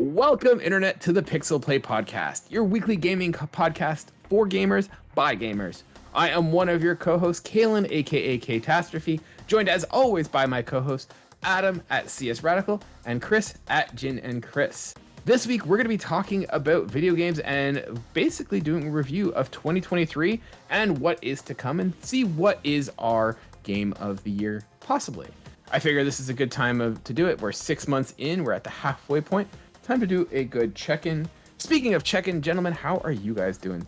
Welcome, Internet, to the PixelPlay Podcast, your weekly gaming podcast for gamers by gamers. I am one of your co-hosts, Kaylan, aka Catastrophe, joined as always by my co-hosts, Adam at CS Radical and Chris at Jin and Chris. This week, we're going to be talking about video games and basically doing a review of 2023 and what is to come and see what is our game of the year, possibly. I figure this is a good time to do it. We're 6 months in. We're at the halfway point. Time to do a good check-in. Speaking of check-in, gentlemen, how are you guys doing?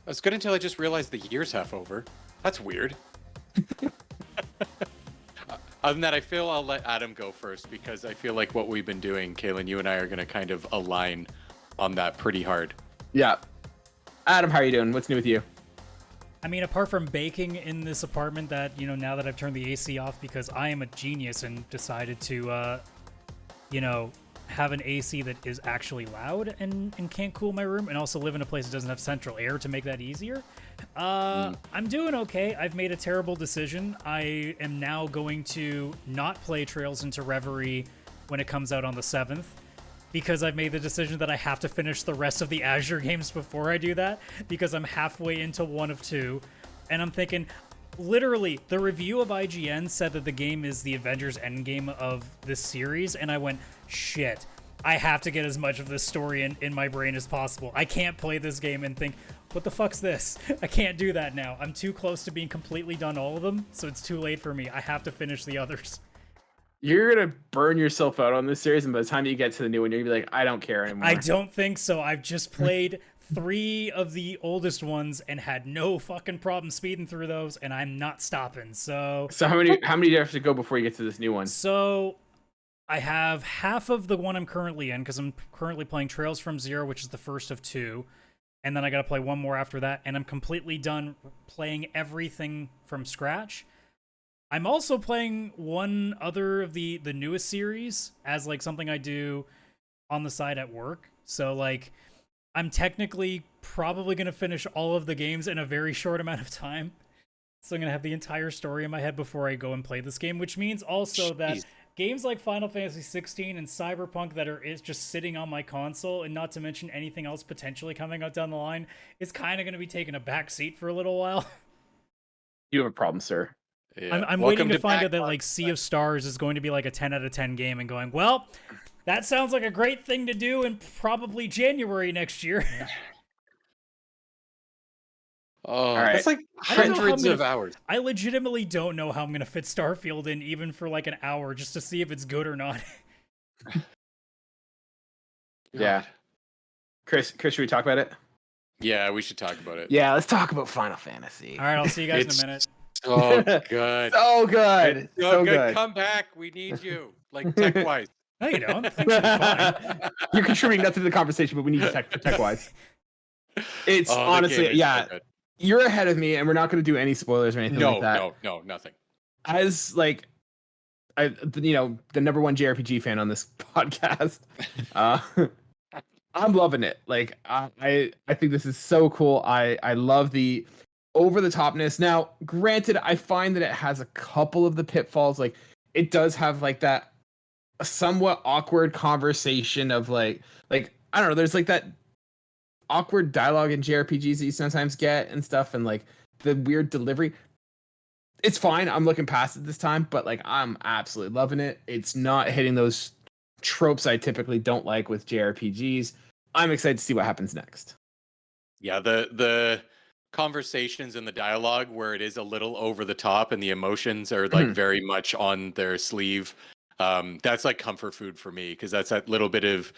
It's good until I just realized the year's half over. That's weird. Other than that, I feel I'll let Adam go first because I feel like what we've been doing, Kaylan, you and I are going to kind of align on that pretty hard. Yeah. Adam, how are you doing? What's new with you? I mean, apart from baking in this apartment that, now that I've turned the AC off because I am a genius and decided to, have an AC that is actually loud and can't cool my room, and also live in a place that doesn't have central air to make that easier. I'm doing okay. I've made a terrible decision. I am now going to not play Trails into Reverie when it comes out on the 7th, because I've made the decision that I have to finish the rest of the Azure games before I do that, because I'm halfway into one of two, and I'm thinking, literally, the review of IGN said that the game is the Avengers Endgame of this series, and I went, shit, I have to get as much of this story in my brain as possible. I can't play this game and think, what the fuck's this? I can't do that now. I'm too close to being completely done all of them, so it's too late for me. I have to finish the others. You're going to burn yourself out on this series, and by the time you get to the new one, you're going to be like, I don't care anymore. I don't think so. I've just played 3 of the oldest ones and had no fucking problem speeding through those, and I'm not stopping. So how many do you have to go before you get to this new one? So I have half of the one I'm currently in, because I'm currently playing Trails from Zero, which is the first of 2. And then I gotta play one more after that, and I'm completely done playing everything from scratch. I'm also playing one other of the newest series as like something I do on the side at work. So like, I'm technically probably gonna finish all of the games in a very short amount of time. So I'm gonna have the entire story in my head before I go and play this game, which means also that games like Final Fantasy 16 and Cyberpunk that is just sitting on my console, and not to mention anything else potentially coming out down the line, is kind of going to be taking a back seat for a little while. You have a problem, sir. Yeah. I'm waiting to find out that like Sea of Stars is going to be like a 10 out of 10 game, and going, well, that sounds like a great thing to do in probably January next year. Oh, right. That's like hundreds of hours. I legitimately don't know how I'm going to fit Starfield in even for like an hour just to see if it's good or not. Yeah. Chris, should we talk about it? Yeah, we should talk about it. Yeah, let's talk about Final Fantasy. All right, I'll see you guys in a minute. Oh, good. So good. So good. Come back. We need you. Like tech-wise. No, you don't. Things should be fine. You're contributing nothing to the conversation, but we need you tech-wise. It's honestly, yeah. So you're ahead of me, and we're not going to do any spoilers or anything like that. No, nothing. As like, the number one JRPG fan on this podcast, I'm loving it. Like, I think this is so cool. I love the over-the-topness. Now, granted, I find that it has a couple of the pitfalls. Like, it does have like that somewhat awkward conversation of like I don't know. There's like that awkward dialogue in JRPGs that you sometimes get and stuff, and like the weird delivery. It's fine. I'm looking past it this time, but like I'm absolutely loving it. It's not hitting those tropes I typically don't like with JRPGs. I'm excited to see what happens next. Yeah, the conversations and the dialogue where it is a little over the top and the emotions are like very much on their sleeve. That's like comfort food for me, because that's that little bit of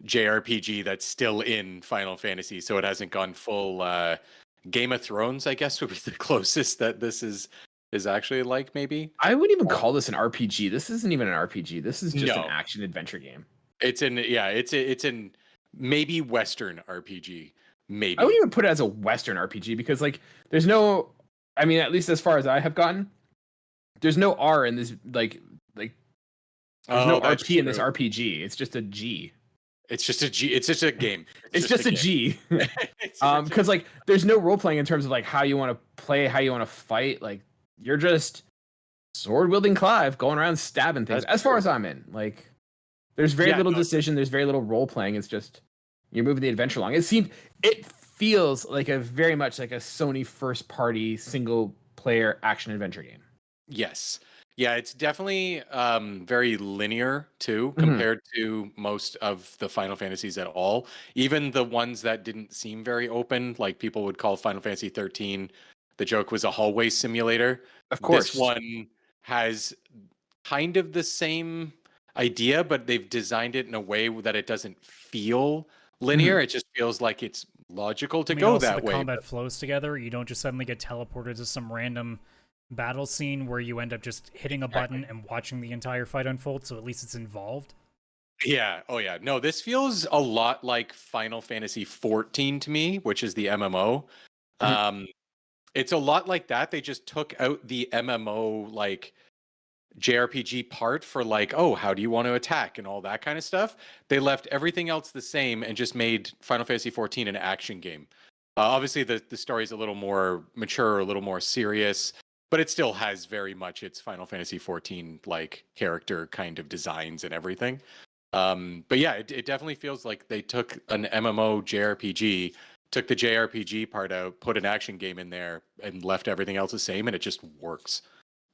JRPG that's still in Final Fantasy, so it hasn't gone full Game of Thrones, I guess would be the closest that this is actually like, maybe. I wouldn't even call this an RPG. This isn't even an RPG. This is just an action adventure game. It's in maybe Western RPG. Maybe. I wouldn't even put it as a Western RPG, because like there's no, I mean, at least as far as I have gotten, there's no R in this like there's no RP in this RPG. It's just a G. It's just a G. It's just a game. It's just a G. Because like there's no role playing in terms of like how you want to play, how you want to fight. Like you're just sword wielding Clive going around stabbing things. As far as I'm in, like There's very Yeah, little no, decision. There's very little role playing. It's just you're moving the adventure along. It feels like a very much like a Sony first party single player action adventure game. yes. Yeah, it's definitely very linear too, Mhm. compared to most of the Final Fantasies at all. Even the ones that didn't seem very open, like people would call Final Fantasy 13, the joke was a hallway simulator. Of This course. one has kind of the same idea, but they've designed it in a way that it doesn't feel linear. It just feels like it's logical to I mean, go also that the way. combat flows together. You don't just suddenly get teleported to some random battle scene where you end up just hitting a button and watching the entire fight unfold, so at least it's involved. Yeah. Oh, yeah. No, this feels a lot like Final Fantasy 14 to me, which is the MMO. Mhm. It's a lot like that. They just took out the MMO like JRPG part for like, oh, how do you want to attack and all that kind of stuff. They left everything else the same and just made Final Fantasy 14 an action game. Obviously, the story is a little more mature, a little more serious, but it still has very much its Final Fantasy 14 like character kind of designs and everything. But yeah, it definitely feels like they took an MMO JRPG, took the JRPG part out, put an action game in there, and left everything else the same, and it just works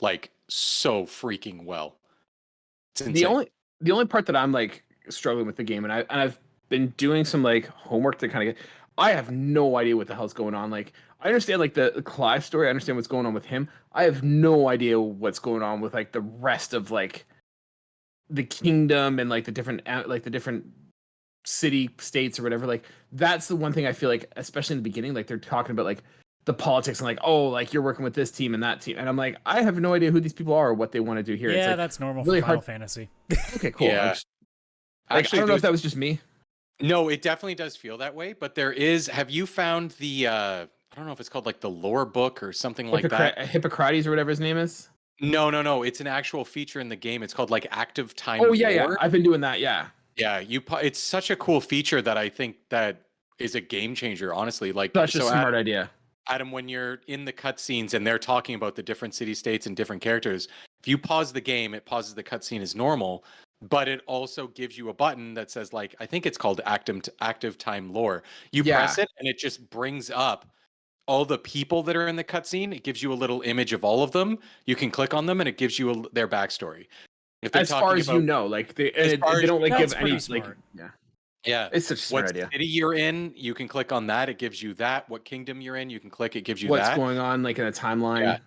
like so freaking well. It's The insane. only part that I'm like struggling with the game, and I've been doing some like homework to kind of get. I have no idea what the hell's going on. Like I understand like the Clive story. I understand what's going on with him. I have no idea what's going on with like the rest of like the kingdom and like the different city states or whatever. Like that's the one thing I feel like, especially in the beginning, like they're talking about like the politics and like, oh, like you're working with this team and that team, and I'm like, I have no idea who these people are or what they want to do here. It's Yeah, like that's normal really for Final hard. Fantasy. Okay, cool. Yeah. Like, Actually, I don't know if that was just me. no, it definitely does feel that way. But there is. Have you found the? I don't know if it's called like the lore book or something like that. Hippocrates or whatever his name is. No. It's an actual feature in the game. It's called like active time Oh yeah, yeah. lore. I've been doing that. Yeah. Yeah, it's such a cool feature that I think that is a game changer. Honestly, like Such a so. smart idea. Adam, when you're in the cutscenes and they're talking about the different city states and different characters, if you pause the game, it pauses the cutscene as normal, but it also gives you a button that says like I think it's called active time lore. You press Yeah. it and it just brings up all the people that are in the cutscene. It gives you a little image of all of them. You can click on them and it gives you their backstory. If they're As far talking as about you know, like they far they as don't like That's give any pretty like smart. yeah. yeah, It's such a smart what idea. city you're in, you can click on that. It gives you that. What kingdom you're in, you can click. It gives you What's that. going on like in a timeline? Yeah.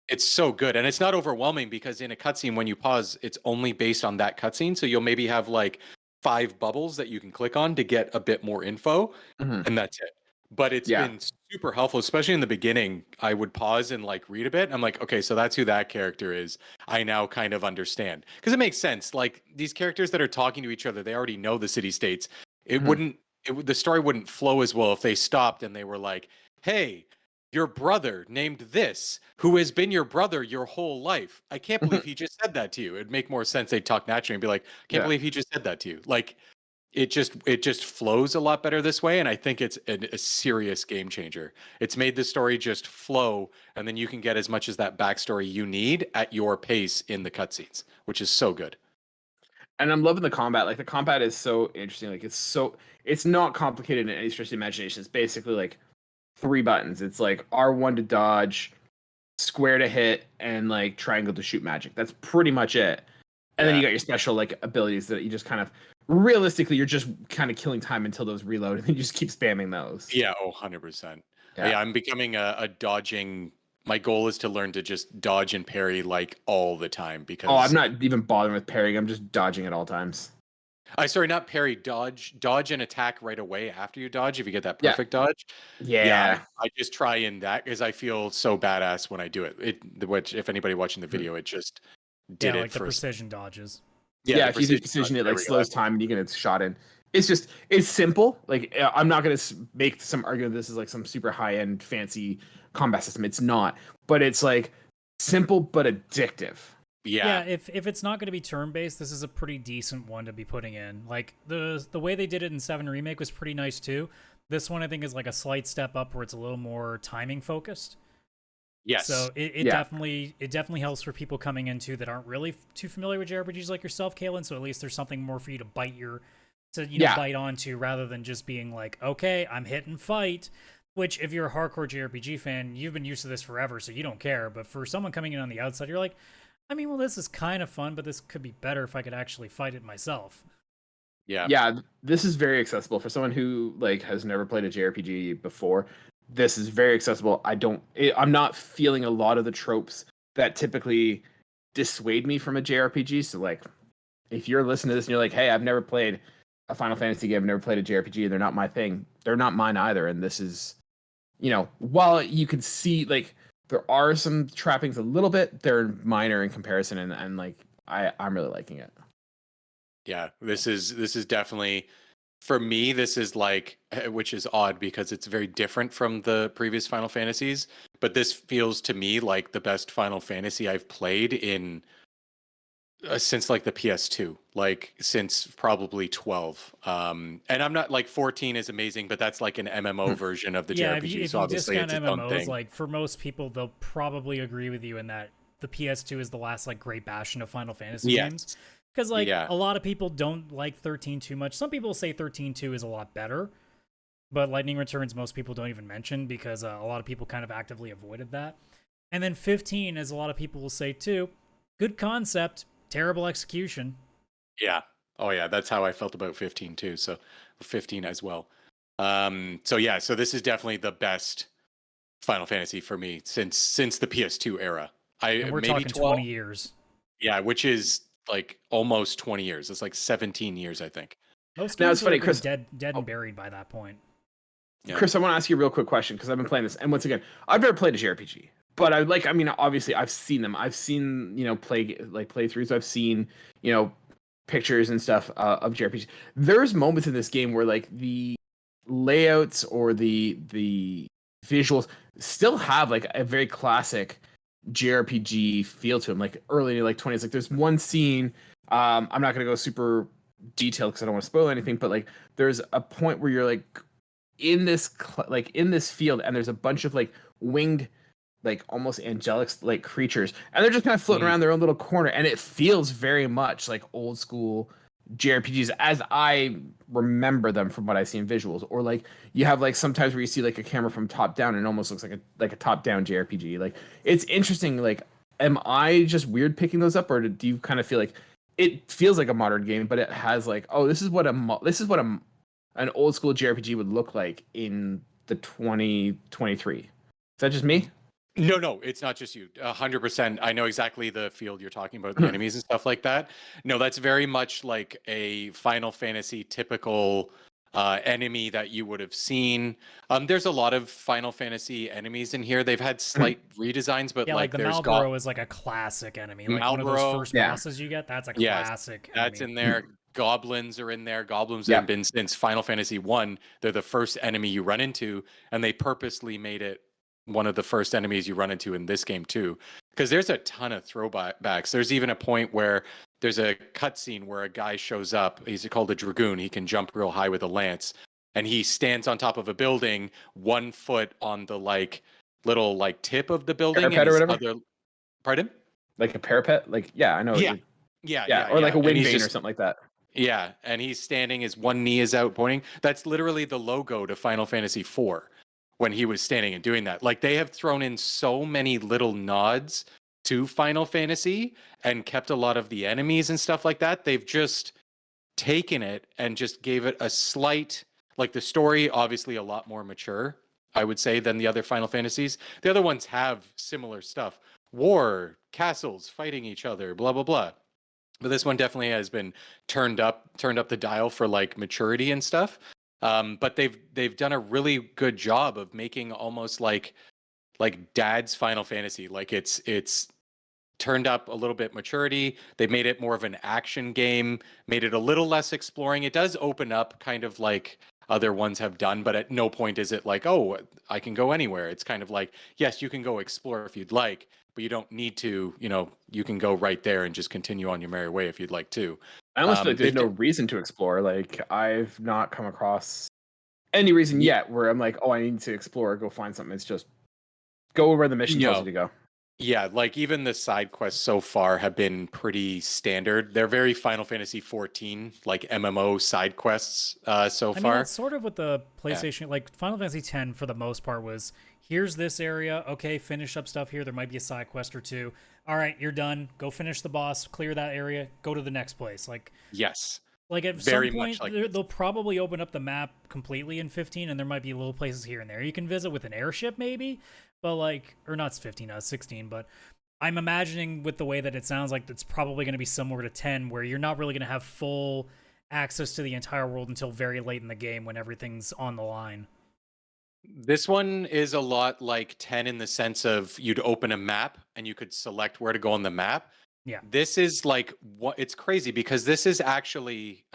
It's so good. And it's not overwhelming because in a cutscene, when you pause, it's only based on that cutscene. So you'll maybe have like 5 bubbles that you can click on to get a bit more info, Mhm. and that's it. But it's Yeah. been super helpful, especially in the beginning. I would pause and like read a bit. I'm like, okay, so that's who that character is. I now kind of understand because it makes sense. Like these characters that are talking to each other, they already know the city states. It Mhm. wouldn't, the story wouldn't flow as well if they stopped and they were like, hey, your brother named this, who has been your brother your whole life. I can't believe he just said that to you. It'd make more sense. They'd talk naturally and be like, can't Yeah. believe he just said that to you. Like it just flows a lot better this way. And I think it's a serious game changer. It's made the story just flow. And then you can get as much as that backstory you need at your pace in the cutscenes, which is so good. And I'm loving the combat. Like the combat is so interesting. Like it's not complicated in any stretch of the imagination. It's basically like 3 buttons. It's like R1 to dodge, square to hit, and like triangle to shoot magic. That's pretty much it. And then you got your special like abilities that you just kind of realistically you're just kind of killing time until those reload and then you just keep spamming those. Yeah, 100%. Yeah. Yeah, I'm becoming a dodging. My goal is to learn to just dodge and parry like all the time because Oh, I'm not even bothering with parrying. I'm just dodging at all times. sorry, not parry, dodge and attack right away after you dodge if you get that Yeah. perfect dodge. Yeah. I just try in that because I feel so badass when I do it. Which if anybody watching the video, it just did Yeah, it like the for precision dodges. Yeah, the if you do precision, dodge, it there like we go. slows time and you get a shot in. It's simple. Like I'm not gonna make some argument this is like some super high end fancy combat system. It's not, but it's like simple but addictive. Yeah, if it's not going to be turn based, this is a pretty decent one to be putting in. Like the way they did it in 7 Remake was pretty nice too. This one I think is like a slight step up where it's a little more timing focused. Yes. So it definitely helps for people coming into that aren't really too familiar with JRPGs like yourself, Kaylan. So at least there's something more for you to bite onto rather than just being like, okay, I'm hit and fight. Which, if you're a hardcore JRPG fan, you've been used to this forever, so you don't care. But for someone coming in on the outside, you're like, I mean, well, this is kind of fun, but this could be better if I could actually fight it myself. Yeah, this is very accessible for someone who like has never played a JRPG before. This is very accessible. I'm not feeling a lot of the tropes that typically dissuade me from a JRPG. So like, if you're listening to this and you're like, hey, I've never played a Final Fantasy game, I've never played a JRPG, they're not my thing. They're not mine either. And this is, while you can see like there are some trappings a little bit, they're minor in comparison, and like I'm really liking it. Yeah, this is definitely, for me, this is like, which is odd because it's very different from the previous Final Fantasies, but this feels to me like the best Final Fantasy I've played in since like the PS2, like since probably 12. And I'm not like 14 is amazing, but that's like an MMO version of the JRPG. If so you obviously discount it's its own MMOs, thing. like for most people, they'll probably agree with you in that the PS2 is the last like great bastion of Final Fantasy games. Because like a lot of people don't like 13 too much. Some people say 13.2 is a lot better, but Lightning Returns most people don't even mention because a lot of people kind of actively avoided that. And then 15, as a lot of people will say too, good concept, terrible execution. Yeah. Oh yeah, that's how I felt about 15 too. So 15 as well. So this is definitely the best Final Fantasy for me since the PS2 era. And we're maybe talking 12, 20 years. Yeah, which is like almost 20 years. It's like 17 years, I think. Most Now, games it's funny, are Chris. dead and buried by that point. Yeah. Chris, I want to ask you a real quick question because I've been playing this, and once again, I've never played a JRPG, but obviously, I've seen them. I've seen playthroughs. I've seen pictures and stuff of JRPGs. There's moments in this game where like the layouts or the visuals still have like a very classic JRPG feel to them, like early like 20s. Like there's one scene, I'm not gonna go super detailed because I don't want to spoil anything, but like there's a point where you're like in this in this field, and there's a bunch of like winged, like almost angelic like creatures, and they're just kind of floating around their own little corner, and it feels very much like old school JRPGs as I remember them from what I see in visuals. Or like you have like sometimes where you see like a camera from top down and it almost looks like a top down JRPG. Like it's interesting. Like, am I just weird picking those up, or do you kind of feel like it feels like a modern game, but it has like, oh, this is what an old school JRPG would look like in the 2023? Is that just me? No, it's not just you. 100%. I know exactly the field you're talking about, the enemies and stuff like that. No, that's very much like a Final Fantasy typical enemy that you would have seen. There's a lot of Final Fantasy enemies in here. They've had slight redesigns, but like the there's Malboro is like a classic enemy. Like one of those first bosses you get, that's a classic that's enemy. in there. Goblins are in there. Goblins have been since Final Fantasy 1. They're the first enemy you run into, and they purposely made it one of the first enemies you run into in this game too, because there's a ton of throwbacks. There's even a point where there's a cutscene where a guy shows up. He's called a dragoon. He can jump real high with a lance, and he stands on top of a building, 1 foot on the like little like tip of the building. Parapet or whatever. Pardon? Like a parapet? Like I know. Yeah. Or like a wind vane or something like that. Yeah, and he's standing. His one knee is out, pointing. That's literally the logo to Final Fantasy IV. When he was standing and doing that. Like they have thrown in so many little nods to Final Fantasy and kept a lot of the enemies and stuff like that. They've just taken it and just gave it a slight, like the story, obviously a lot more mature, I would say, than the other Final Fantasies. The other ones have similar stuff. War, castles, fighting each other, blah, blah, blah. But this one definitely has been turned up the dial for like maturity and stuff. But they've done a really good job of making almost like Dad's Final Fantasy. Like it's turned up a little bit maturity. They made it more of an action game, made it a little less exploring. It does open up kind of like other ones have done, but at no point is it like, oh, I can go anywhere. It's kind of like, yes, you can go explore if you'd like, but you don't need to, you can go right there and just continue on your merry way if you'd like to. I almost feel like there's no reason to explore. Like I've not come across any reason yet where I'm like, oh, I need to explore or go find something. It's just go where the mission tells No. you to go. Yeah, like even the side quests so far have been pretty standard. They're very Final Fantasy 14, like MMO side quests so I mean, far. that's sort of what the PlayStation, like Final Fantasy X for the most part was, here's this area, okay, finish up stuff here, there might be a side quest or two. All right, you're done. Go finish the boss, clear that area, go to the next place. Yes. Like at Very some much point, like they'll probably open up the map completely in 15, and there might be little places here and there you can visit with an airship, maybe. But or not 15, 16. But I'm imagining with the way that it sounds like it's probably going to be similar to 10, where you're not really going to have full access to the entire world until very late in the game when everything's on the line. This one is a lot like 10 in the sense of you'd open a map and you could select where to go on the map. Yeah. This is like it's crazy because this is actually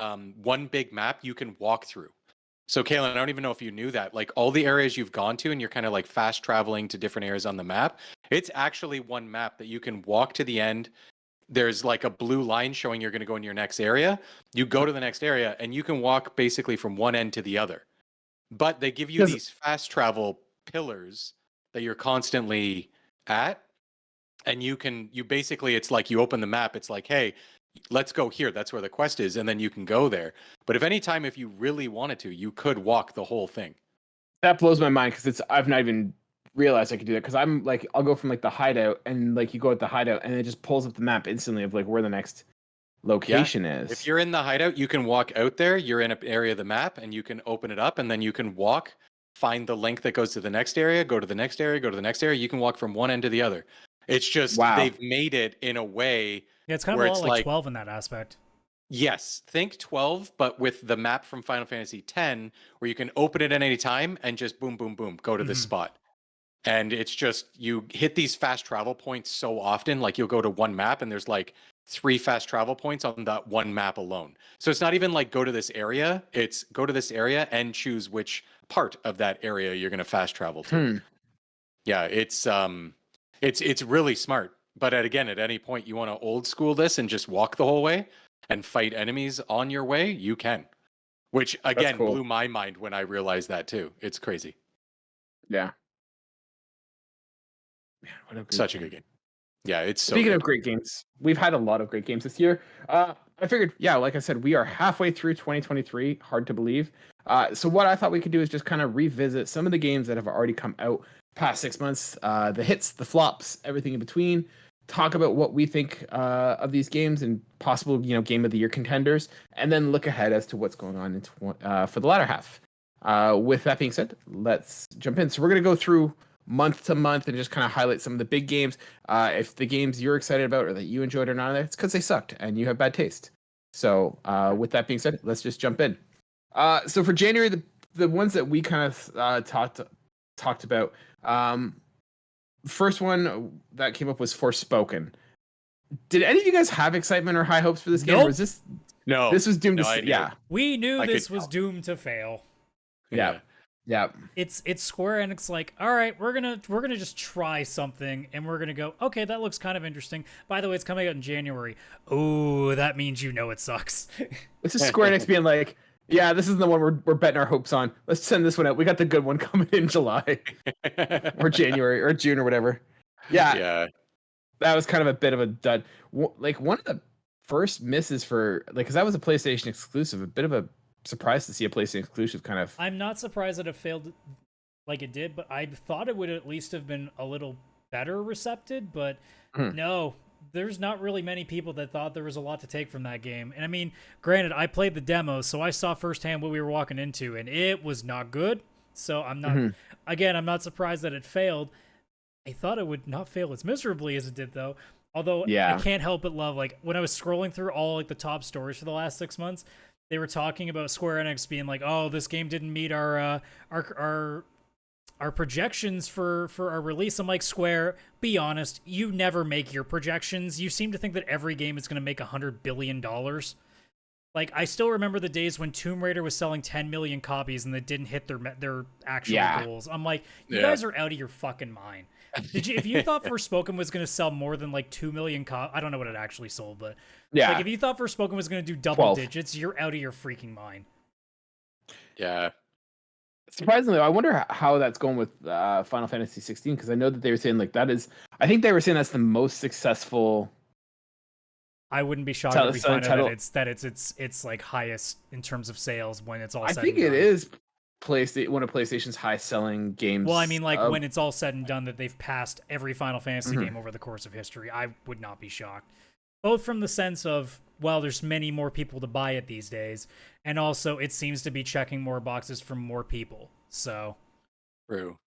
one big map you can walk through. So Kaylan, I don't even know if you knew that. Like all the areas you've gone to and you're kind of like fast traveling to different areas on the map, it's actually one map that you can walk to the end. There's like a blue line showing you're going to go in your next area. You go to the next area and you can walk basically from one end to the other. But they give you these fast travel pillars that you're constantly at. And you basically, it's like you open the map. It's like, hey, let's go here. That's where the quest is. And then you can go there. But if you really wanted to, you could walk the whole thing. That blows my mind because I've not even realized I could do that because I'm like, I'll go from like the hideout and like you go at the hideout and it just pulls up the map instantly of like where the next location is. If you're in the hideout, you can walk out there. You're in an area of the map and you can open it up and then you can walk, find the link that goes to the next area, go to the next area, go to the next area. You can walk from one end to the other. It's just they've made it in a way. Yeah, it's kind of a lot like 12 in that aspect. Yes, think 12, but with the map from Final Fantasy X, where you can open it at any time and just boom, boom, boom, go to this spot. And it's just, you hit these fast travel points so often, like you'll go to one map and there's like 3 fast travel points on that one map alone. So it's not even like go to this area, it's go to this area and choose which part of that area you're going to fast travel to. Yeah, it's really smart. But at any point you want to old school this and just walk the whole way and fight enemies on your way, you can. Which again blew my mind when I realized that too. It's crazy. Yeah. Man, what a such a good game. Yeah, it's so Speaking of great games, we've had a lot of great games this year. I figured, yeah, like I said, we are halfway through 2023. Hard to believe. So what I thought we could do is just kind of revisit some of the games that have already come out past 6 months, the hits, the flops, everything in between. Talk about what we think of these games and possible, game of the year contenders, and then look ahead as to what's going on for the latter half. With that being said, let's jump in. So we're going to go through month to month and just kind of highlight some of the big games. If the games you're excited about or that you enjoyed are not there, it's because they sucked and you have bad taste. So with that being said, let's just jump in. So for January, the ones that we kind of talked about, first one that came up was Forspoken. Did any of you guys have excitement or high hopes for this game? Nope. Or was this no? This was doomed to yeah. We knew this was doomed to fail. Yeah. Yeah. It's Square Enix like, all right, we're gonna just try something and we're gonna go, okay, that looks kind of interesting. By the way, it's coming out in January. Oh, that means it sucks. This is Square Enix being like, yeah, this is the one we're betting our hopes on. Let's send this one out. We got the good one coming in July or January or June or whatever. Yeah. That was kind of a bit of a dud. Like one of the first misses for because that was a PlayStation exclusive. A bit of a surprise to see a PlayStation exclusive kind of. I'm not surprised that it failed like it did, but I thought it would at least have been a little better recepted. But no. There's not really many people that thought there was a lot to take from that game. And I mean, granted, I played the demo, so I saw firsthand what we were walking into, and it was not good. So I'm not, again, I'm not surprised that it failed. I thought it would not fail as miserably as it did, though. Although I can't help but love, like, when I was scrolling through all like the top stories for the last 6 months, they were talking about Square Enix being like, oh, this game didn't meet our projections for our release. I'm like, Square, be honest, you never make your projections. You seem to think that every game is going to make $100 billion. Like, I still remember the days when Tomb Raider was selling 10 million copies and they didn't hit their actual goals. I'm like, you guys are out of your fucking mind. If you thought Forspoken was going to sell more than like 2 million I don't know what it actually sold, but like if you thought Forspoken was going to do double digits, you're out of your freaking mind. Yeah. Surprisingly, I wonder how that's going with Final Fantasy 16 because I know that they were saying like that is. I think they were saying that's the most successful. I wouldn't be shocked if we find out that it's like highest in terms of sales when it's all said and done. I think it is one of PlayStation's highest selling games. Well, I mean, like when it's all said and done that they've passed every Final Fantasy game over the course of history, I would not be shocked. Both from the sense of, well, there's many more people to buy it these days, and also it seems to be checking more boxes from more people. So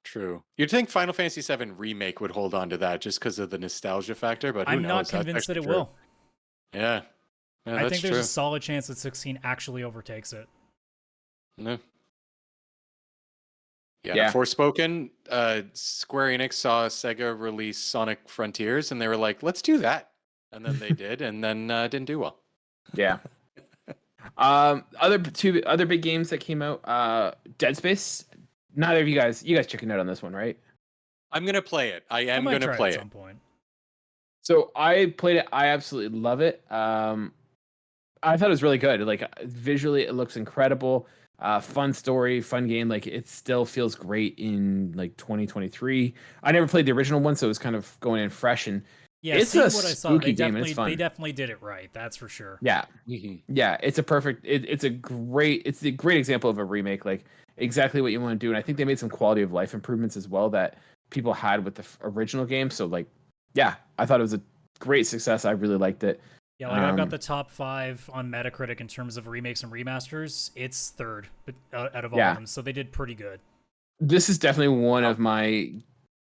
True. You'd think Final Fantasy VII Remake would hold on to that just because of the nostalgia factor, but who knows? I'm not convinced that it will. Yeah. I think there's a solid chance that 16 actually overtakes it. No. Yeah. Forspoken, Square Enix saw Sega release Sonic Frontiers, and they were like, let's do that. And then they did, and then didn't do well. Yeah. Other big games that came out, Dead Space. Neither of you guys checking out on this one, right? I'm gonna play it. I am gonna play it at some point. So I played it. I absolutely love it. I thought it was really good. Like visually, it looks incredible. Fun story, fun game. Like it still feels great in like 2023. I never played the original one, so it was kind of going in fresh. And yeah, it's what I saw. They definitely did it right. That's for sure. Yeah, yeah. It's a perfect. It's a great example of a remake. Like exactly what you want to do. And I think they made some quality of life improvements as well that people had with the original game. So like. Yeah, I thought it was a great success. I really liked it. Yeah, like I've got the top 5 on Metacritic in terms of remakes and remasters. It's third out of all of them, so they did pretty good. This is definitely one of my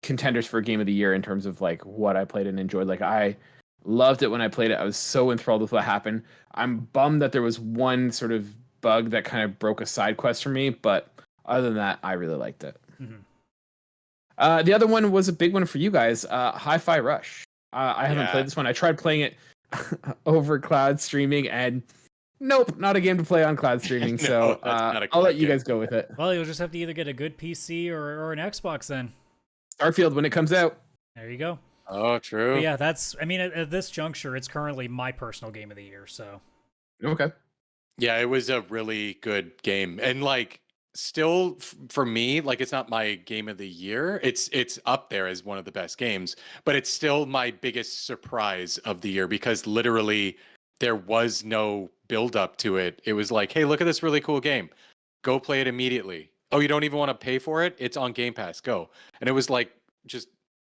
contenders for Game of the Year in terms of like what I played and enjoyed. Like I loved it when I played it. I was so enthralled with what happened. I'm bummed that there was one sort of bug that kind of broke a side quest for me, but other than that, I really liked it. Mm-hmm. The other one was a big one for you guys, Hi-Fi Rush. I haven't played this one. I tried playing it over cloud streaming, and nope, not a game to play on cloud streaming. No, so I'll let you guys go with it. Well, you'll just have to either get a good PC or an Xbox then. Starfield when it comes out. There you go. Oh, true. But yeah, at this juncture, it's currently my personal game of the year. So. Okay. Yeah, it was a really good game, and like. Still for me, like it's not my game of the year. It's up there as one of the best games, but it's still my biggest surprise of the year because literally there was no build up to it. It was like, hey, look at this really cool game. Go play it immediately. Oh, you don't even want to pay for it? It's on Game Pass. Go. And it was like just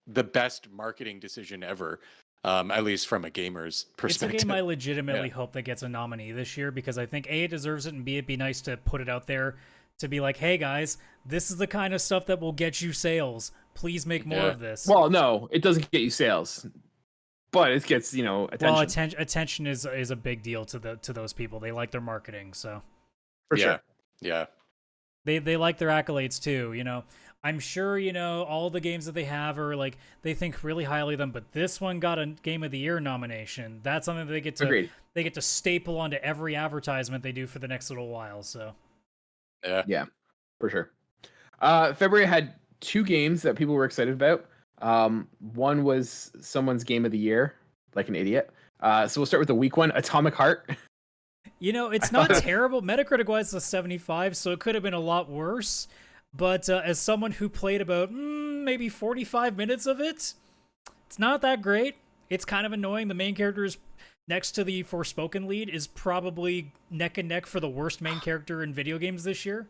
the best marketing decision ever. At least from a gamer's perspective. It's a game I legitimately hope that gets a nominee this year because I think A, it deserves it, and B, it'd be nice to put it out there to be like, hey guys, this is the kind of stuff that will get you sales. Please make more of this. Well, no, it doesn't get you sales, but it gets attention. Well, attention is a big deal to those people. They like their marketing, so for sure. Yeah. They like their accolades too. I'm sure all the games that they have are like they think really highly of them, but this one got a Game of the Year nomination. That's something they get to staple onto every advertisement they do for the next little while. So. Yeah, for sure. February had 2 games that people were excited about. One was someone's Game of the Year, like an idiot. So we'll start with the weak one, Atomic Heart. It's not terrible. Metacritic-wise, it's a 75, so it could have been a lot worse. But as someone who played about maybe 45 minutes of it, it's not that great. It's kind of annoying. The main character is next to the Forspoken lead is probably neck and neck for the worst main character in video games this year.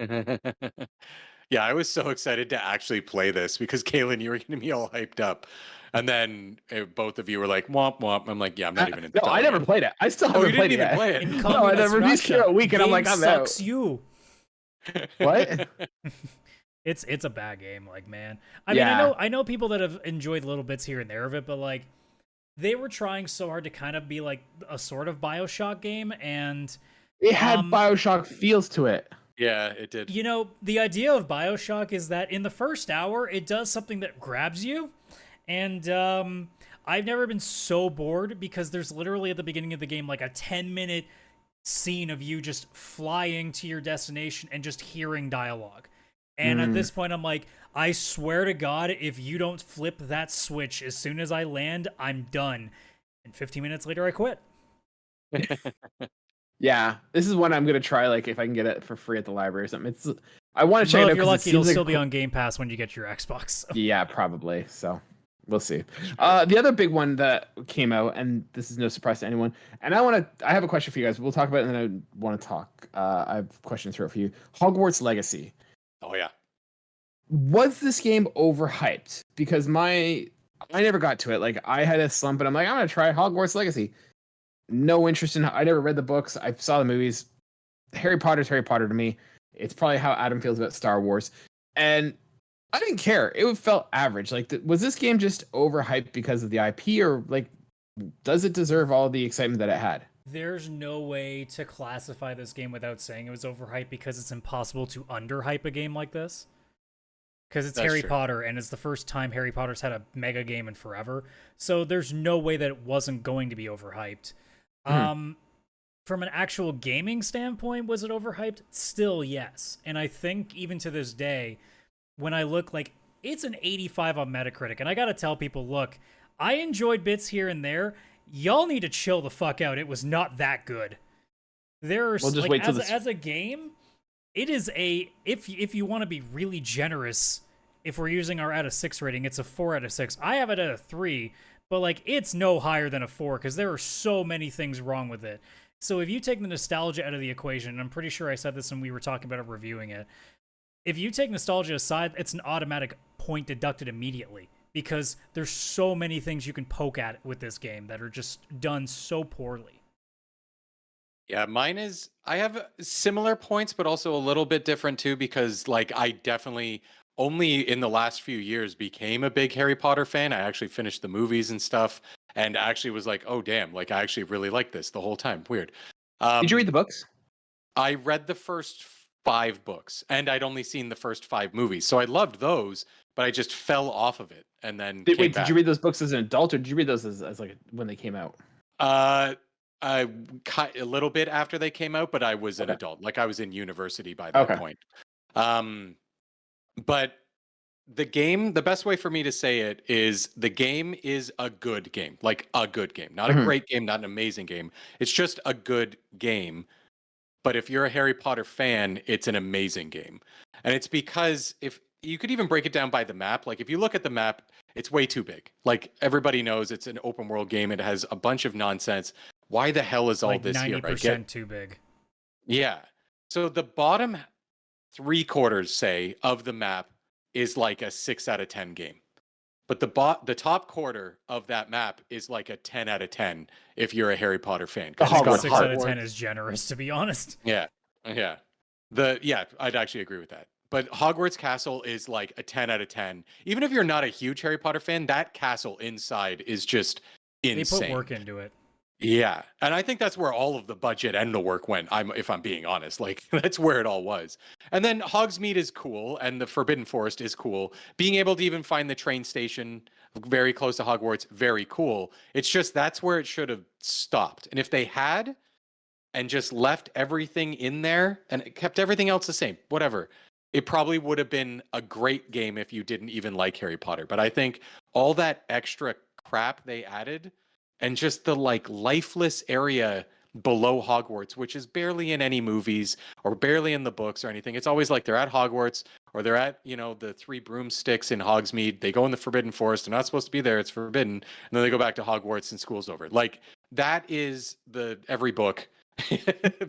Yeah, I was so excited to actually play this because Kaylan, you were getting me all hyped up. And then both of you were like, womp womp. I'm like, yeah, I'm not even No, I never played it. I still haven't played it. You didn't even play it. No, I never reviewed here a week and I'm like, I'm out. Sucks you. What? It's a bad game, like, man. I mean, I know people that have enjoyed little bits here and there of it, but like they were trying so hard to kind of be like a sort of BioShock game, and it had BioShock feels to it. Yeah, it did. The idea of BioShock is that in the first hour, it does something that grabs you, and I've never been so bored because there's literally at the beginning of the game like a 10-minute scene of you just flying to your destination and just hearing dialogue. And at this point, I'm like, I swear to God, if you don't flip that switch as soon as I land, I'm done. And 15 minutes later, I quit. Yeah, this is one I'm going to try, like, if I can get it for free at the library or something. I want to check Well, it out if you're 'cause it lucky, it'll seems like still be on Game Pass when you get your Xbox. So. Yeah, probably. So we'll see. The other big one that came out, and this is no surprise to anyone, and I have a question for you guys. We'll talk about it, and then I want to talk. I have questions for you. Hogwarts Legacy. Oh yeah. Was this game overhyped? Because I never got to it. Like I had a slump, and I'm like, I'm gonna try Hogwarts Legacy. No interest in. I never read the books. I saw the movies. Harry Potter's Harry Potter to me. It's probably how Adam feels about Star Wars, and I didn't care. It felt average. Like, was this game just overhyped because of the IP, or like, does it deserve all the excitement that it had? There's no way to classify this game without saying it was overhyped because it's impossible to underhype a game like this. Because it's Harry Potter, and it's the first time Harry Potter's had a mega game in forever. So there's no way that it wasn't going to be overhyped. From an actual gaming standpoint, was it overhyped? Still, yes. And I think even to this day, when I look, like, it's an 85 on Metacritic, and I gotta tell people, look, I enjoyed bits here and there. Y'all need to chill the fuck out. It was not that good. There's like, as a game, it is a if you want to be really generous, if we're using our out of 6 rating, it's a 4 out of 6. I have it at a 3, but like it's no higher than a 4 because there are so many things wrong with it. So if you take the nostalgia out of the equation, and I'm pretty sure I said this when we were talking about it, reviewing it, if you take nostalgia aside, it's an automatic point deducted immediately because there's so many things you can poke at with this game that are just done so poorly. Yeah, mine is, I have similar points, but also a little bit different too, because like I definitely only in the last few years became a big Harry Potter fan. I actually finished the movies and stuff and actually was like, oh damn, like I actually really like this the whole time. Weird. Did you read the books? I read the first 5 books and I'd only seen the first 5 movies. So I loved those, but I just fell off of it and then Did you read those books as an adult, or did you read those as like when they came out? I cut a little bit after they came out, but I was an adult. Like I was in university by that point. But the game, the best way for me to say it is the game is a good game, like a good game, not a great game, not an amazing game. It's just a good game. But if you're a Harry Potter fan, it's an amazing game. And it's because if you could even break it down by the map, like if you look at the map, it's way too big. Like everybody knows it's an open world game. It has a bunch of nonsense. Why the hell is all like this 90% here? 90% too big. Yeah. So the bottom 3/4, say, of the map is like a 6 out of 10 game. But the top quarter of that map is like a 10 out of 10 if you're a Harry Potter fan. I think 6 out of 10 is generous, to be honest. Yeah. I'd actually agree with that. But Hogwarts Castle is like a 10 out of 10. Even if you're not a huge Harry Potter fan, that castle inside is just insane. They put work into it. Yeah, and I think that's where all of the budget and the work went. If I'm being honest, like that's where it all was. And then Hogsmeade is cool, and the Forbidden Forest is cool. Being able to even find the train station very close to Hogwarts, very cool. It's just that's where it should have stopped. And if they had, and just left everything in there and kept everything else the same, whatever, it probably would have been a great game if you didn't even like Harry Potter. But I think all that extra crap they added. And just the like lifeless area below Hogwarts, which is barely in any movies or barely in the books or anything. It's always like they're at Hogwarts or they're at, the 3 broomsticks in Hogsmeade. They go in the Forbidden Forest. They're not supposed to be there. It's forbidden. And then they go back to Hogwarts and school's over. Like that is every book,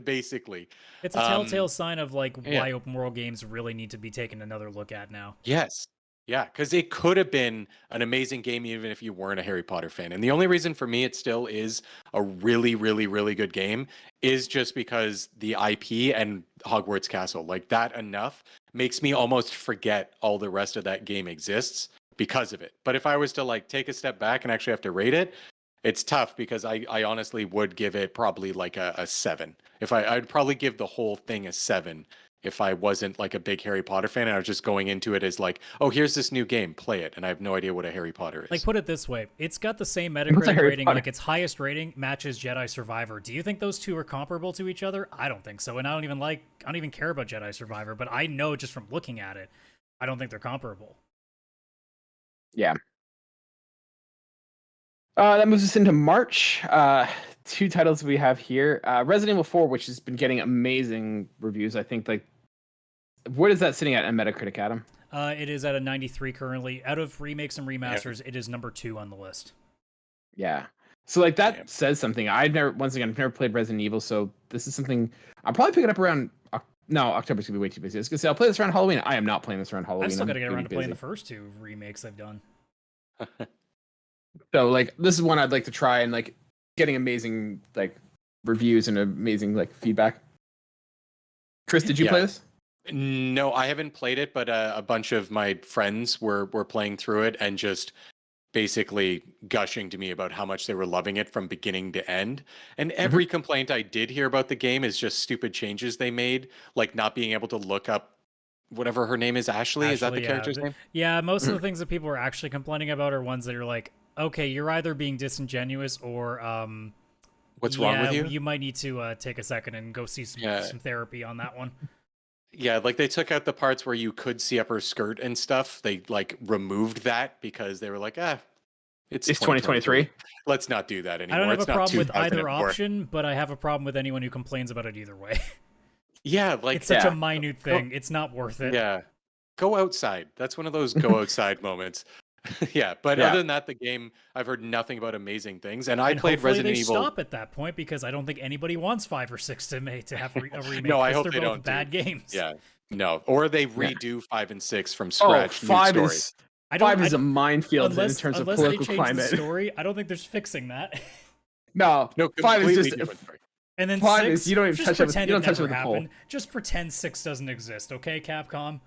basically. It's a telltale sign of like why open world games really need to be taken another look at now. Yes. Yeah, because it could have been an amazing game even if you weren't a Harry Potter fan. And the only reason for me it still is a really, really, really good game is just because the IP and Hogwarts Castle, like that enough, makes me almost forget all the rest of that game exists because of it. But if I was to like take a step back and actually have to rate it, it's tough because I honestly would give it probably like a 7. I'd probably give the whole thing a 7. If I wasn't like a big Harry Potter fan and I was just going into it as like, oh, here's this new game, play it. And I have no idea what a Harry Potter is. Like, put it this way. It's got the same Metacritic rating, like its highest rating matches Jedi Survivor. Do you think those two are comparable to each other? I don't think so. And I don't even care about Jedi Survivor, but I know just from looking at it, I don't think they're comparable. Yeah. That moves us into March. 2 titles we have here. Resident Evil 4, which has been getting amazing reviews. I think like what is that sitting at Metacritic, Adam? It is at a 93 currently. Out of remakes and remasters, it is number 2 on the list. Yeah. So like that says something. I've never played Resident Evil, so this is something I'll probably pick it up around. No, October's gonna be way too busy. I was gonna say I'll play this around Halloween. I am not playing this around Halloween. I've still got to get around to playing the first 2 remakes I've done. So like this is one I'd like to try, and like getting amazing like reviews and amazing like feedback. Chris, did you play this? No, I haven't played it, but a bunch of my friends were playing through it and just basically gushing to me about how much they were loving it from beginning to end. And every complaint I did hear about the game is just stupid changes they made, like not being able to look up whatever her name is. Ashley, is that the character's name? Yeah, most of the things that people are actually complaining about are ones that are like, okay, you're either being disingenuous or what's wrong with you? You might need to take a second and go see some therapy on that one. Yeah, like they took out the parts where you could see up her skirt and stuff. They like removed that because they were like, it's 2023. Let's not do that anymore. I don't have it's a problem with either 2004. option, but I have a problem with anyone who complains about it either way. Yeah, like it's such a minute thing. It's not worth it. Yeah. Go outside. That's one of those go outside moments. But other than that, the game, I've heard nothing but amazing things. And I played Resident Evil. Stop at that point because I don't think anybody wants 5 or 6 to have a remake. No, I hope they're they both don't. Bad games. Yeah, no, or they redo 5 and 6 from scratch. Oh, 5 is a minefield in terms of political they change climate. The story, I don't think there's fixing that. No, 5 is just different story. And then 5 6, is you don't even touch it. You don't touch it with the pole. Just pretend 6 doesn't exist, okay, Capcom?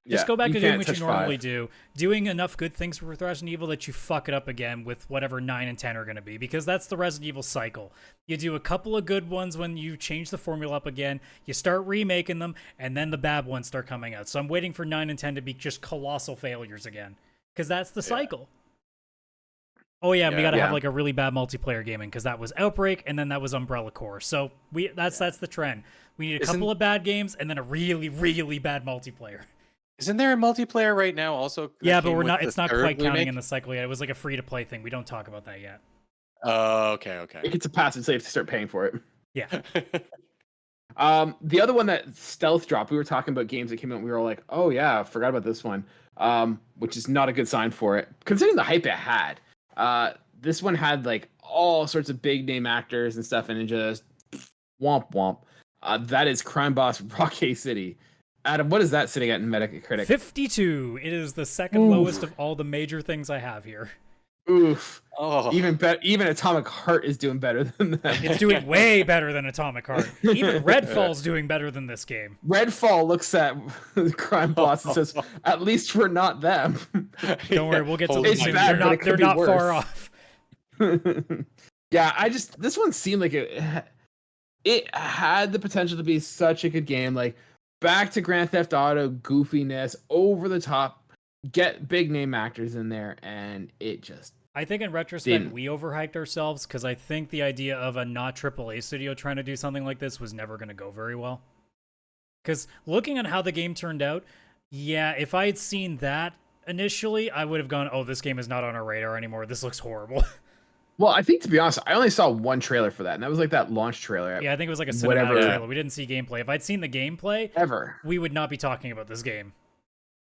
Yeah, just go back to doing what you normally 5. do. Doing enough good things with Resident Evil that you fuck it up again with whatever 9 and 10 are going to be, because that's the Resident Evil cycle. You do a couple of good ones when you change the formula up again, you start remaking them, and then the bad ones start coming out. So I'm waiting for 9 and 10 to be just colossal failures again, because that's the cycle. Oh yeah, we got to have like a really bad multiplayer gaming, because that was Outbreak, and then that was Umbrella Corps. So that's the trend. We need a couple of bad games, and then a really, really bad multiplayer. Isn't there a multiplayer right now also? Yeah, but it's not quite counting in the cycle yet. It was like a free-to-play thing. We don't talk about that yet. Oh, okay. It gets a passive, so you have to start paying for it. Yeah. The other one that stealth dropped, we were talking about games that came out, we were all like, oh yeah, forgot about this one, which is not a good sign for it, considering the hype it had. This one had like all sorts of big name actors and stuff, and it just womp womp. That is Crime Boss Rockay City. Adam, what is that sitting at in Metacritic? 52. It is the second lowest of all the major things I have here. Oof. Oh. Even Atomic Heart is doing better than that. It's doing way better than Atomic Heart. Even Redfall's doing better than this game. Redfall looks at the Crime Boss and says, "At least we're not them." Don't worry, we'll get to it's them. bad, They're not far off. Yeah, this one seemed like it had the potential to be such a good game, like back to Grand Theft Auto goofiness, over the top, get big name actors in there, and it just. I think in retrospect, we overhyped ourselves, because I think the idea of a not AAA studio trying to do something like this was never going to go very well. Because looking at how the game turned out, yeah, if I had seen that initially, I would have gone, oh, this game is not on our radar anymore. This looks horrible. Well, I think, to be honest, I only saw one trailer for that, and that was like that launch trailer. Yeah, I think it was like a cinematic trailer. We didn't see gameplay. If I'd seen the gameplay, we would not be talking about this game.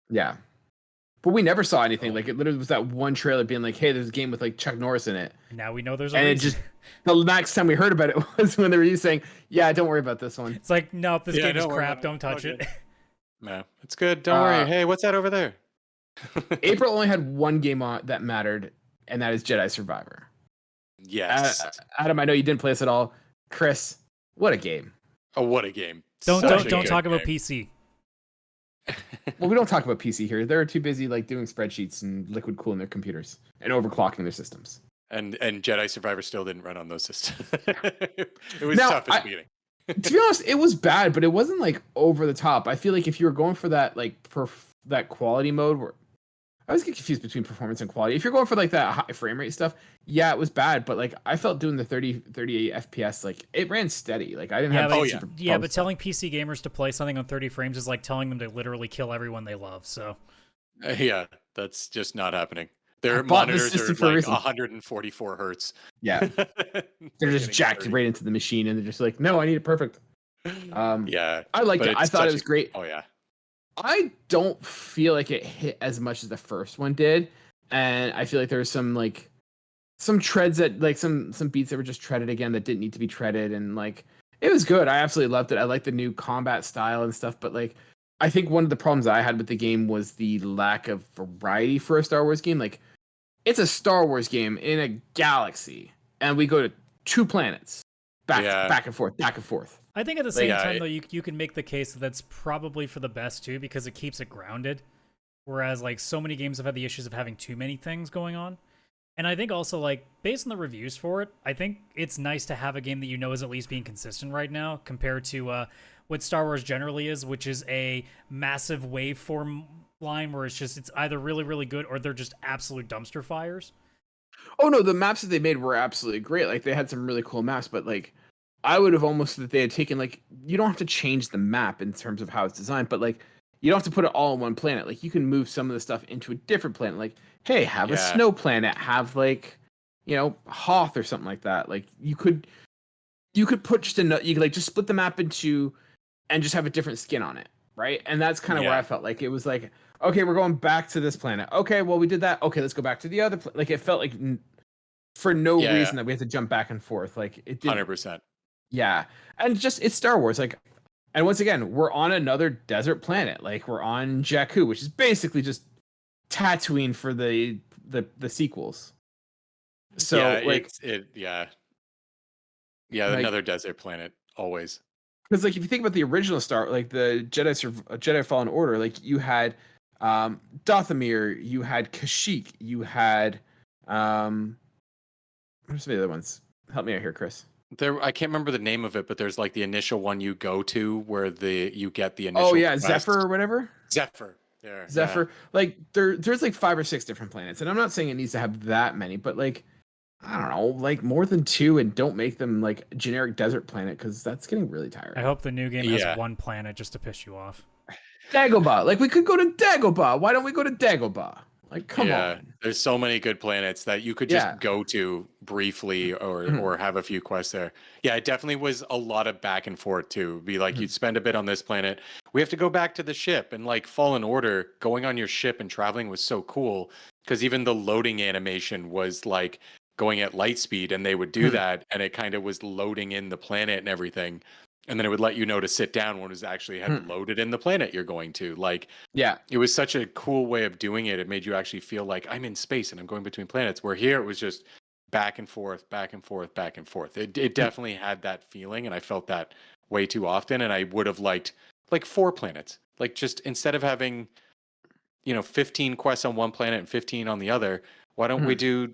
Yeah. But we never saw anything. Like, it literally was that one trailer being like, hey, there's a game with like Chuck Norris in it. Now we know there's a reason. it just, the next time we heard about it was when they were saying, yeah, don't worry about this one. It's like, nope, this game is crap. Don't touch it. No, it's good. Don't worry. Hey, what's that over there? April only had one game on that mattered, and that is Jedi Survivor. Yes. Adam, I know you didn't play this at all. Chris, what a game. Oh, what a game. Don't talk about PC. Well, we don't talk about PC here. They're too busy like doing spreadsheets and liquid cooling their computers and overclocking their systems. And Jedi Survivor still didn't run on those systems. It was tough at the beginning. To be honest, it was bad, but it wasn't like over the top. I feel like if you were going for that like that quality mode, where I always get confused between performance and quality. If you're going for like that high frame rate stuff, yeah, it was bad, but like I felt doing the 38 FPS, like it ran steady. Like I didn't have but telling PC gamers to play something on 30 frames is like telling them to literally kill everyone they love. So yeah, that's just not happening. Their monitors are like 144 hertz. Yeah. They're just jacked right into the machine, and they're just like, no, I need it perfect. Yeah, I liked but it. I it's thought it such was a great. oh yeah. I don't feel like it hit as much as the first one did, and I feel like there was some treads that like some beats that were just treaded again that didn't need to be treaded, and like it was good. I absolutely loved it. I liked the new combat style and stuff, but like I think one of the problems I had with the game was the lack of variety for a Star Wars game. Like it's a Star Wars game in a galaxy, and we go to two planets, Yeah. back and forth, back and forth. I think at the same yeah, time, though, you can make the case that that's probably for the best too, because it keeps it grounded. Whereas, like, so many games have had the issues of having too many things going on. And I think also, like, based on the reviews for it, I think it's nice to have a game that you know is at least being consistent right now compared to what Star Wars generally is, which is a massive waveform line where it's either really, really good or they're just absolute dumpster fires. Oh no, the maps that they made were absolutely great. Like they had some really cool maps, but like I would have almost that they had taken like you don't have to change the map in terms of how it's designed, but like you don't have to put it all on one planet. Like you can move some of the stuff into a different planet. Like, hey, have a Yeah. snow planet, have like, Hoth or something like that. Like you could put just you could like just split the map into and just have a different skin on it, right? And that's kind of where Yeah. I felt like it was like, okay, we're going back to this planet. Okay, well we did that. Okay, let's go back to the other like it felt like for no Yeah. reason that we had to jump back and forth. Like it didn't 100%. yeah, and just it's Star Wars. Like, and once again, we're on another desert planet. Like we're on Jakku, which is basically just Tatooine for the sequels. So yeah, like, yeah, like, another desert planet always. because like if you think about the original Star, like the Jedi Fallen Order, like you had Dathomir, you had Kashyyyk, you had what are some of the other ones? Help me out here, Chris. There, I can't remember the name of it, but there's like the initial one you go to where you get the initial. Oh yeah, quest. Zephyr or whatever. Zephyr. There. Zephyr. Yeah. Like there's like 5 or 6 different planets, and I'm not saying it needs to have that many, but like I don't know, like more than 2, and don't make them like generic desert planet because that's getting really tiring. I hope the new game has Yeah. one planet just to piss you off. Dagobah. Like we could go to Dagobah. Why don't we go to Dagobah? Like come on. There's so many good planets that you could just go to briefly or have a few quests there. Yeah, it definitely was a lot of back and forth too. It'd be like you'd spend a bit on this planet. We have to go back to the ship, and like Fallen Order, going on your ship and traveling was so cool because even the loading animation was like going at light speed, and they would do that, and it kind of was loading in the planet and everything. And then it would let you know to sit down when it was actually had loaded in the planet you're going to. Like, Yeah. it was such a cool way of doing it. It made you actually feel like I'm in space and I'm going between planets. Where here it was just back and forth, back and forth, back and forth. It definitely had that feeling, and I felt that way too often. And I would have liked like 4 planets. Like just instead of having, 15 quests on one planet and 15 on the other, why don't we do,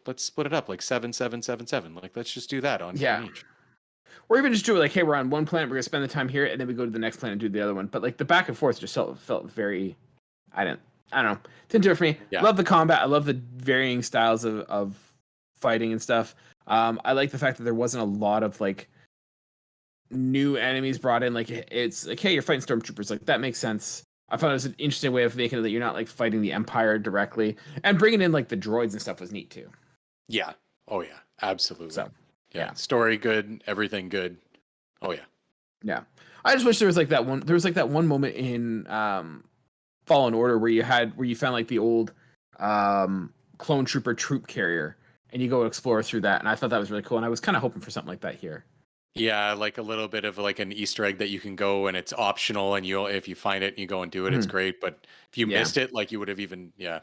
let's split it up like 7, 7, 7, 7. Like let's just do that on each. Or even just do it like, hey, we're on one planet, we're gonna spend the time here, and then we go to the next planet and do the other one. But like the back and forth just felt very, I don't know, didn't do it for me. Yeah. Love the combat. I love the varying styles of fighting and stuff. I like the fact that there wasn't a lot of like new enemies brought in. Like it's like, hey, you're fighting stormtroopers. Like that makes sense. I thought it was an interesting way of making it that you're not like fighting the Empire directly, and bringing in like the droids and stuff was neat too. Yeah. Oh yeah. Absolutely. So. Yeah. Story good, everything good. Oh yeah. Yeah. I just wish there was like that one moment in Fallen Order where you found like the old clone trooper troop carrier, and you go explore through that, and I thought that was really cool, and I was kind of hoping for something like that here. Yeah, like a little bit of like an Easter egg that you can go and it's optional, and if you find it and you go and do it, it's great. But if you missed it, like you would have even 100%.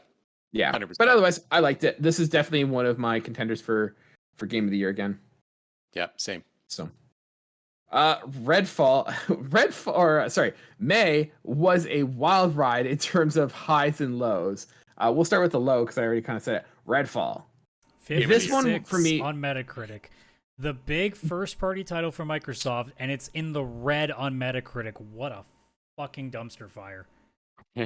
But otherwise, I liked it. This is definitely one of my contenders for Game of the Year again. Yeah, same. So, May was a wild ride in terms of highs and lows. We'll start with the low because I already kind of said it. Redfall. 56 This one for me on Metacritic. The big first-party title for Microsoft, and it's in the red on Metacritic. What a fucking dumpster fire.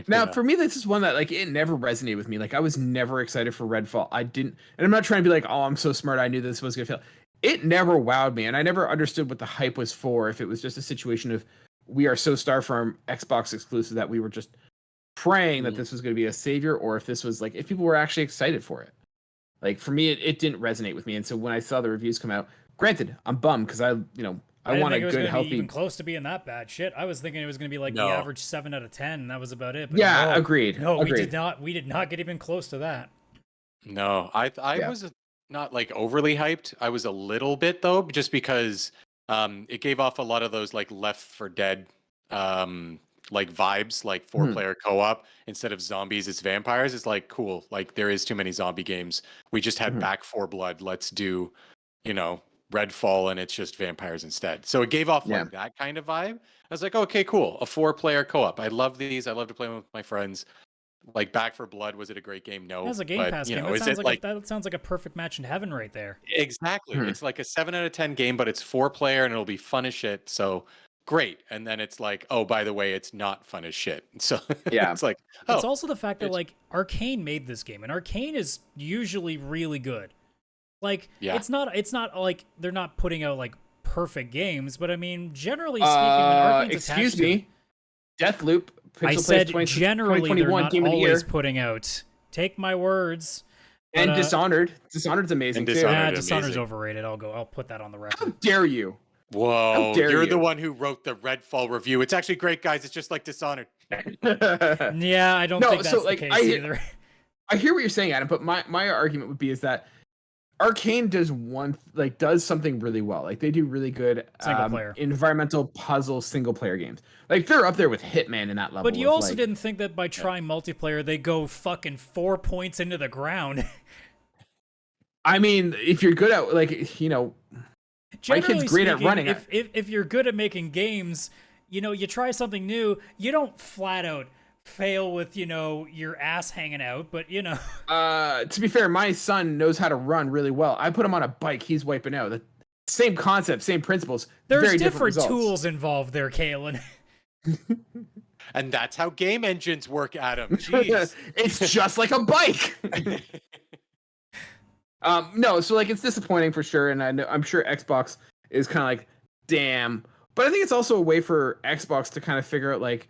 Now, for me, this is one that like it never resonated with me. Like I was never excited for Redfall. I didn't, and I'm not trying to be like, oh, I'm so smart. I knew this was gonna fail. It never wowed me, and I never understood what the hype was for. If it was just a situation of we are so starved for Xbox exclusive that we were just praying that this was going to be a savior, or if this was like if people were actually excited for it. Like for me, it didn't resonate with me, and so when I saw the reviews come out, granted, I'm bummed because I I want didn't think a it was good, gonna be healthy. even close to being that bad. Shit, I was thinking it was gonna be like the No. average 7 out of 10. And that was about it. But Yeah, no, agreed. No, agreed. we did not get even close to that. No, I Yeah. was not like overly hyped. I was a little bit though, just because it gave off a lot of those like Left 4 Dead like vibes, like 4-player co-op. Instead of zombies, it's vampires. It's like cool. Like there is too many zombie games. We just had Back 4 Blood. Let's do, Redfall, and it's just vampires instead. So it gave off like that kind of vibe. I was like, okay, cool. A 4-player co-op. I love these. I love to play them with my friends. Like Back 4 Blood, was it a great game? No. That's a Game but, Pass you game. know, That is sounds it like that sounds like a perfect match in heaven right there. Exactly. It's like a 7 out of 10 game, but it's 4-player and it'll be fun as shit. So great. And then it's like, oh, by the way, it's not fun as shit. So it's like, It's also the fact that like Arcane made this game, and Arcane is usually really good. Like it's not like they're not putting out like perfect games, but I mean, generally speaking, when Arcane's excuse me, Deathloop. I said generally they're not always putting out. Take my words. And Dishonored. Dishonored's amazing too. Dishonored's overrated. I'll put that on the record. How dare you? Whoa, you're the one who wrote the Redfall review. It's actually great, guys. It's just like Dishonored. Yeah, I don't think that's the case either. I hear what you're saying, Adam, but my argument would be is that Arcane does something really well. Like they do really good single player environmental puzzle single player games. Like they're up there with Hitman in that level. But you also didn't think that by trying multiplayer they go fucking 4 points into the ground. I mean, if you're good at my kid's great at running. If you're good at making games, you try something new, you don't flat out fail with your ass hanging out, but to be fair, my son knows how to run really well. I put him on a bike, he's wiping out. The same concept, same principles. There's very different tools involved there, Kaylan. And that's how game engines work, Adam. Jeez. It's just like a bike. No, so like it's disappointing for sure, and I'm sure Xbox is kind of like, damn. But I think it's also a way for Xbox to kind of figure out like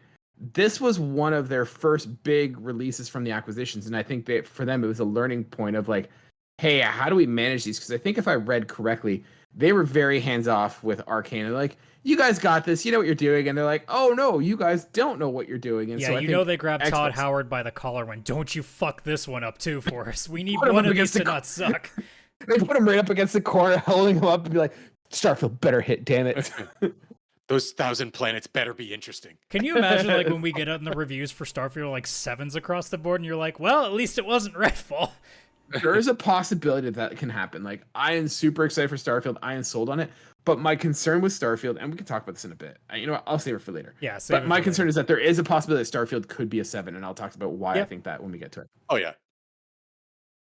this was one of their first big releases from the acquisitions, and I think that for them it was a learning point of like, hey, how do we manage these? Because I think if I read correctly, they were very hands off with Arcane. They're like, you guys got this, you know what you're doing, and they're like, oh no, you guys don't know what you're doing. And yeah, so I think they grabbed Todd Howard by the collar when don't you fuck this one up too for us. We need one of these to not suck. They put him right up against the corner, holding him up, and be like, Starfield better hit, damn it. Those 1,000 planets better be interesting. Can you imagine like when we get out in the reviews for Starfield like 7s across the board and you're like, well, at least it wasn't Redfall. There is a possibility that can happen. Like I am super excited for Starfield. I am sold on it. But my concern with Starfield, and we can talk about this in a bit. You know what? I'll save it for later. Yeah. But my concern is that there is a possibility that Starfield could be a 7, and I'll talk about why I think that when we get to it. Oh yeah.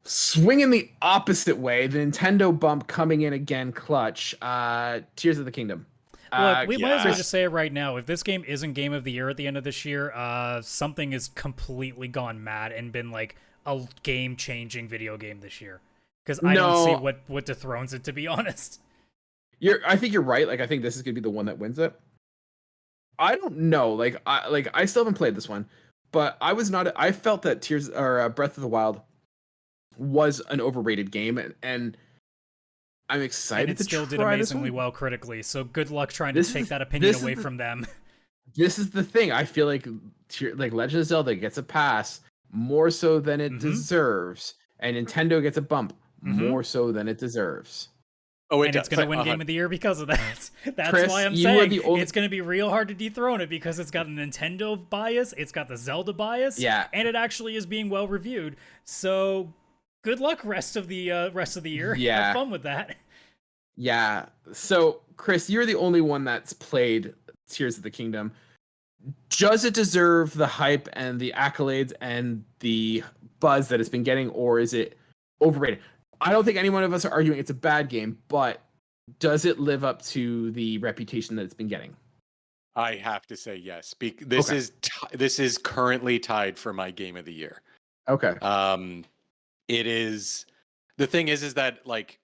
Swinging the opposite way, the Nintendo bump coming in again, clutch. Tears of the Kingdom. Look, we might as well just say it right now. If this game isn't Game of the Year at the end of this year, something has completely gone mad and been like a game-changing video game this year. Because I don't see what dethrones it, to be honest. I think you're right. Like I think this is gonna be the one that wins it. I don't know. I still haven't played this one, but I felt that Breath of the Wild was an overrated game, and I'm excited and it to still try did amazingly this one. well critically. So good luck trying to take that opinion away from them. This is the thing. I feel like Legend of Zelda gets a pass more so than it deserves, and Nintendo gets a bump more so than it deserves. Oh, and it's going to win Game of the Year because of that. That's Chris, why I'm saying it's going to be real hard to dethrone it because it's got a Nintendo bias, it's got the Zelda bias, and it actually is being well reviewed. So good luck rest of the year. Yeah. Have fun with that. Yeah. So, Chris, you're the only one that's played Tears of the Kingdom. Does it deserve the hype and the accolades and the buzz that it's been getting, or is it overrated? I don't think any one of us are arguing it's a bad game, but does it live up to the reputation that it's been getting? I have to say yes. This is currently tied for my Game of the Year. Okay. It is. The thing is that like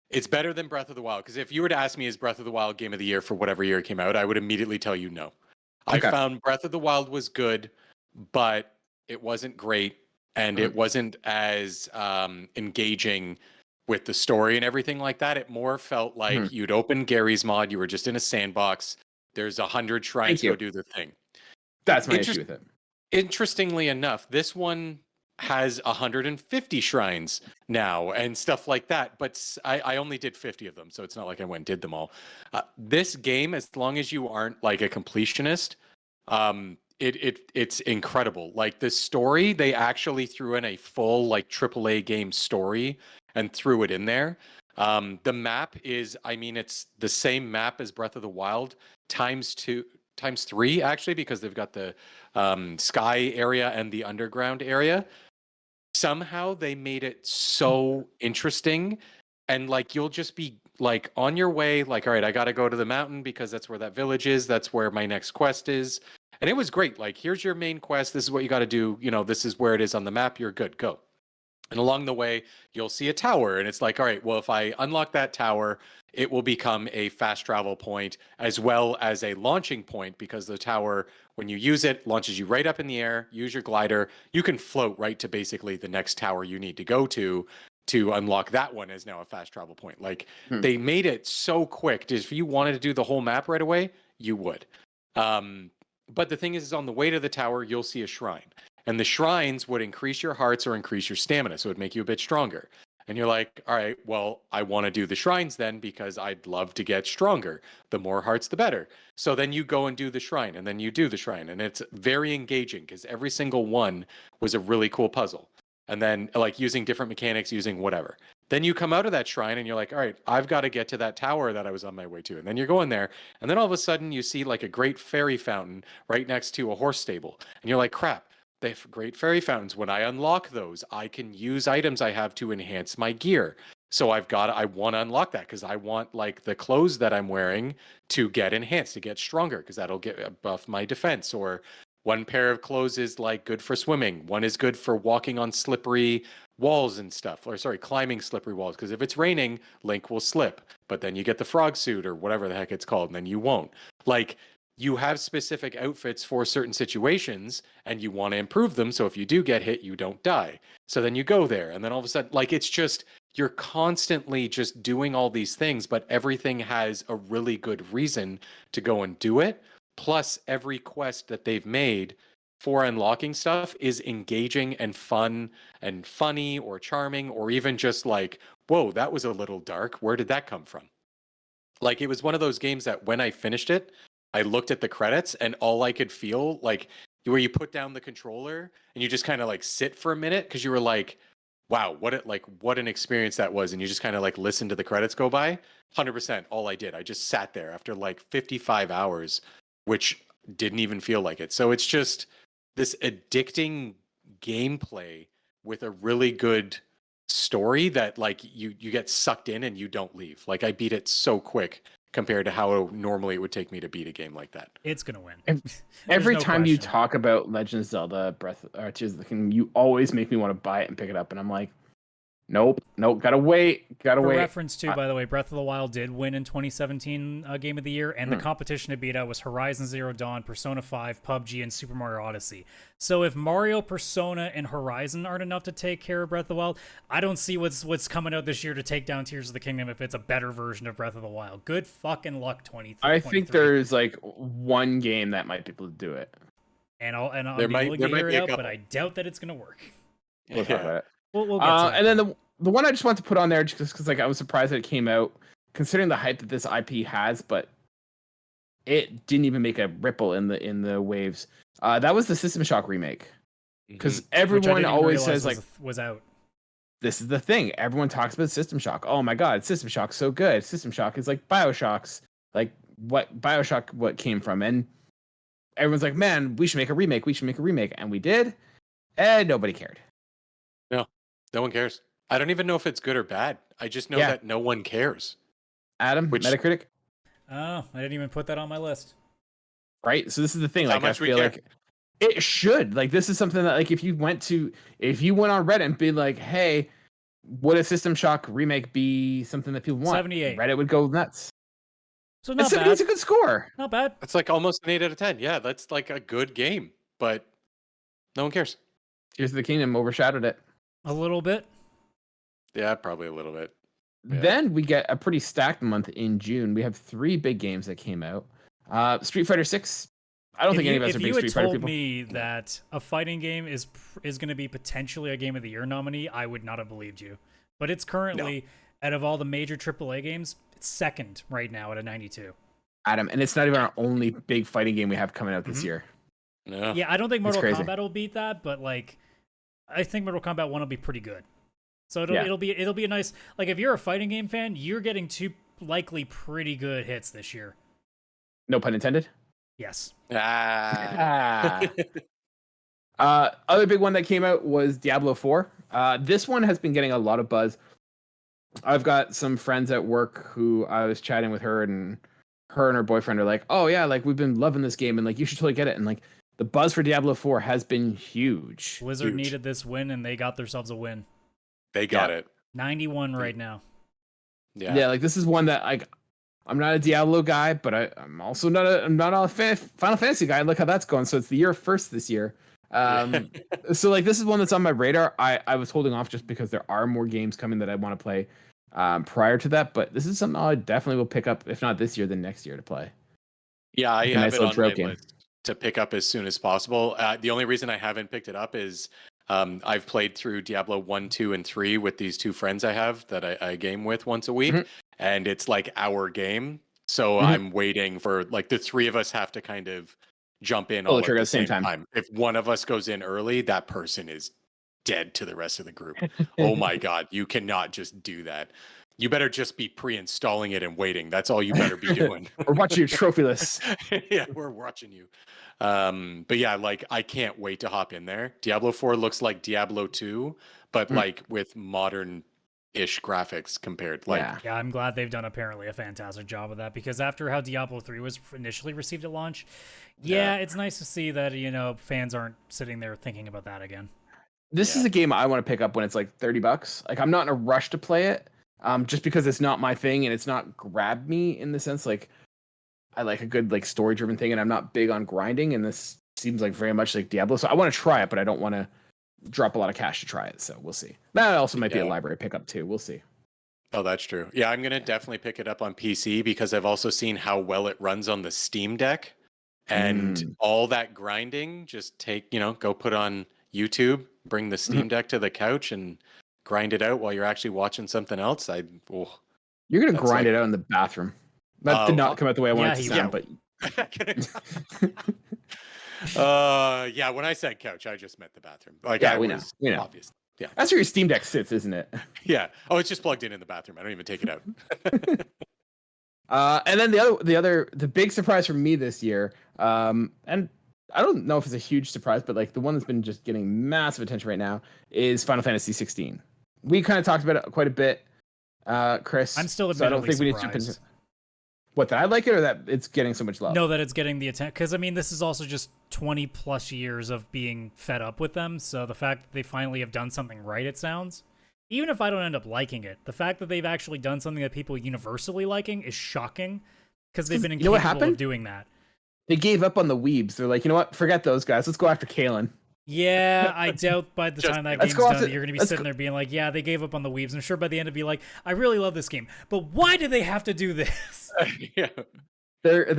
it's better than Breath of the Wild, because if you were to ask me is Breath of the Wild Game of the Year for whatever year it came out, I would immediately tell you no. Okay. I found Breath of the Wild was good, but it wasn't great. And it wasn't as engaging with the story and everything like that. It more felt like you'd open Gary's mod, you were just in a sandbox. There's 100 shrines, go do the thing. That's my issue with it. Interestingly enough, this one has 150 shrines now and stuff like that, but I only did 50 of them, so it's not like I went and did them all. This game, as long as you aren't like a completionist, it's incredible. Like the story, they actually threw in a full like AAA game story and threw it in there. The map is, I mean, it's the same map as Breath of the Wild times 3 actually, because they've got the sky area and the underground area. Somehow they made it so interesting, and like you'll just be like on your way, like, all right, I got to go to the mountain because that's where that village is, that's where my next quest is. And it was great. Like, here's your main quest, this is what you got to do, you know, this is where it is on the map, you're good, go. And along the way, you'll see a tower, and it's like, all right, well, if I unlock that tower, it will become a fast travel point as well as a launching point, because the tower, when you use it, launches you right up in the air. Use your glider. You can float right to basically the next tower you need to go to unlock that one as now a fast travel point. Like, they made it so quick. If you wanted to do the whole map right away, you would. But the thing is on the way to the tower, you'll see a shrine. And the shrines would increase your hearts or increase your stamina, so it would make you a bit stronger. And you're like, all right, well, I want to do the shrines then because I'd love to get stronger. The more hearts, the better. So then you go and do the shrine, and then you do the shrine. And it's very engaging because every single one was a really cool puzzle. And then like using different mechanics, using whatever. Then you come out of that shrine and you're like, all right, I've got to get to that tower that I was on my way to. And then you're going there. And then all of a sudden you see like a great fairy fountain right next to a horse stable. And you're like, crap. They have great fairy fountains. When I unlock those, I can use items I have to enhance my gear. So I want to unlock that because I want like the clothes that I'm wearing to get enhanced, to get stronger, because that'll get buff my defense. Or one pair of clothes is like good for swimming. One is good for walking on slippery walls and stuff. Or sorry, climbing slippery walls. Because if it's raining, Link will slip. But then you get the frog suit or whatever the heck it's called, and then you won't. Like, you have specific outfits for certain situations and you want to improve them. So if you do get hit, you don't die. So then you go there, and then all of a sudden, like, it's just, you're constantly just doing all these things, but everything has a really good reason to go and do it. Plus every quest that they've made for unlocking stuff is engaging and fun and funny or charming, or even just like, whoa, that was a little dark. Where did that come from? Like, it was one of those games that when I finished it, I looked at the credits and all I could feel, like, where you put down the controller and you just kind of like sit for a minute because you were like, wow, what an experience that was. And you just kind of like listen to the credits go by. 100% all I did. I just sat there after like 55 hours, which didn't even feel like it. So it's just this addicting gameplay with a really good story that like you get sucked in and you don't leave. Like, I beat it so quick compared to how normally it would take me to beat a game like that. It's gonna win. Every no time you question. talk about Legend of Zelda Breath or Tears of the Kingdom, you always make me want to buy it and pick it up, and I'm like, nope, gotta wait. For reference too, by the way, Breath of the Wild did win in 2017 Game of the Year, and the competition to beat out was Horizon Zero Dawn, Persona 5, PUBG, and Super Mario Odyssey. So if Mario, Persona, and Horizon aren't enough to take care of Breath of the Wild, I don't see what's coming out this year to take down Tears of the Kingdom if it's a better version of Breath of the Wild. Good fucking luck, 2023. I think there's like one game that might be able to do it. And I'll be able to hear it out, but I doubt that it's gonna work. We'll talk about it. We'll get to that. And then the one I just want to put on there, just because like I was surprised that it came out, considering the hype that this IP has, but it didn't even make a ripple in the waves. That was the System Shock remake, because everyone always says like was out. This is the thing. Everyone talks about System Shock. Oh my god, System Shock's so good. System Shock is like BioShock's, like what came from, and everyone's like, man, we should make a remake. And we did, and nobody cared. No one cares. I don't even know if it's good or bad. I just know that no one cares. Adam, Metacritic? Oh, I didn't even put that on my list. Right? So this is the thing. Like, How much I feel like it should. Like, this is something that, like, if you went on Reddit and be like, hey, would a System Shock remake be something that people want? 78. Reddit would go nuts. So not bad. It's a good score. Not bad. It's like almost an 8 out of 10. Yeah, that's like a good game, but no one cares. Tears of the Kingdom overshadowed it. A little bit. Yeah, probably a little bit. Then we get a pretty stacked month in June. We have 3 big games that came out. Street Fighter 6. I don't think any of us are big Street Fighter people. If you had told me that a fighting game is going to be potentially a Game of the Year nominee, I would not have believed you. But it's currently, out of all the major AAA games, it's second right now at a 92. Adam, and it's not even our only big fighting game we have coming out this year. No. Yeah, I don't think Mortal Kombat will beat that, but like, I think Mortal Kombat 1 will be pretty good. So it'll be a nice, like, if you're a fighting game fan, you're getting 2 likely pretty good hits this year. No pun intended. Yes. Other big one that came out was Diablo 4. This one has been getting a lot of buzz. I've got some friends at work who I was chatting with her and her boyfriend are like, oh yeah, like we've been loving this game and like you should totally get it. And like the buzz for Diablo 4 has been huge. Blizzard needed this win and they got themselves a win. They got it. 91 right now. Yeah, like this is one that like I'm not a Diablo guy, but I'm also not a Final Fantasy guy. Look how that's going. So it's the year first this year. So like this is one that's on my radar. I was holding off just because there are more games coming that I want to play prior to that, but this is something I definitely will pick up, if not this year, then next year to play. Yeah, I have it on my list to pick up as soon as possible. The only reason I haven't picked it up is I've played through Diablo 1, 2, and 3 with these 2 friends I have that I game with once a week, and it's like our game. So I'm waiting for, like, the 3 of us have to kind of jump in all at the same time. If one of us goes in early, that person is dead to the rest of the group. Oh my God, you cannot just do that. You better just be pre-installing it and waiting. That's all you better be doing. We're watching your trophy list. Yeah, we're watching you. But yeah, like I can't wait to hop in there. Diablo 4 looks like Diablo 2, but like with modern-ish graphics compared. Like, yeah, I'm glad they've done apparently a fantastic job of that, because after how Diablo 3 was initially received at launch, it's nice to see that, you know, fans aren't sitting there thinking about that again. This is a game I want to pick up when it's like $30. Like I'm not in a rush to play it. Just because it's not my thing and it's not grabbed me in the sense like I like a good like story driven thing and I'm not big on grinding, and this seems like very much like Diablo. So I want to try it, but I don't want to drop a lot of cash to try it. So we'll see. That also might be a library pickup too. We'll see. Oh, that's true. Yeah, I'm gonna definitely pick it up on PC because I've also seen how well it runs on the Steam Deck, and all that grinding. Just go put on YouTube, bring the Steam Deck to the couch, and grind it out while you're actually watching something else. You're gonna grind it out in the bathroom. That did not come out the way I wanted it to sound, but yeah, when I said couch, I just meant the bathroom. Like, we know. Obvious. Yeah, that's where your Steam Deck sits, isn't it? Yeah. Oh, it's just plugged in the bathroom. I don't even take it out. And then the big surprise for me this year, and I don't know if it's a huge surprise, but like the one that's been just getting massive attention right now is Final Fantasy 16. We kind of talked about it quite a bit, Chris. I'm still so I don't think we need to jump into what, that I like it or that it's getting so much love. No, that it's getting the attention, because I mean this is also just 20 plus years of being fed up with them. So the fact that they finally have done something right, it sounds, even if I don't end up liking it, the fact that they've actually done something that people universally liking is shocking, because they've been incapable of doing that. They gave up on the weebs. They're like, you know what? Forget those guys. Let's go after Kaylan. Yeah, I doubt by the time that game's done that you're going to be sitting there being like, yeah, they gave up on the weebs. I'm sure by the end it'll be like, I really love this game, but why do they have to do this? Yeah. They're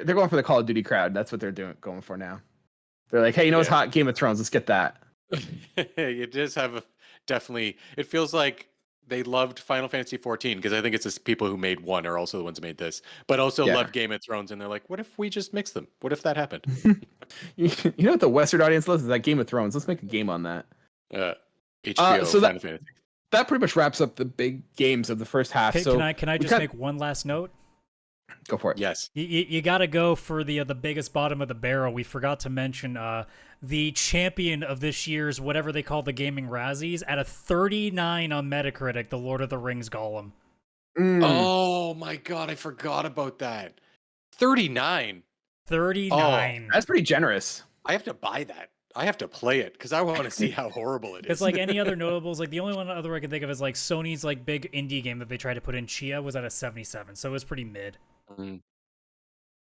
going for the Call of Duty crowd. That's what they're going for now. They're like, hey, you know what's hot? Game of Thrones. Let's get that. It does have definitely. It feels like they loved Final Fantascy 14 because I think it's the people who made 1 are also the ones who made this, but also love Game of Thrones, and they're like, what if we just mix them? What if that happened? You know what the Western audience loves is that Game of Thrones. Let's make a game on that. HBO so Final Fantasy. That pretty much wraps up the big games of the first half. Can I just make one last note? Go for it. Yes. You got to go for the biggest bottom of the barrel. We forgot to mention the champion of this year's whatever they call the gaming Razzies at a 39 on Metacritic, the Lord of the Rings Gollum. Oh my God, I forgot about that. 39. 39. Oh, that's pretty generous. I have to buy that. I have to play it because I want to see how horrible it is. It's like any other notables. Like the only one other I can think of is like Sony's like big indie game that they tried to put in, Chia, was at a 77, so it was pretty mid.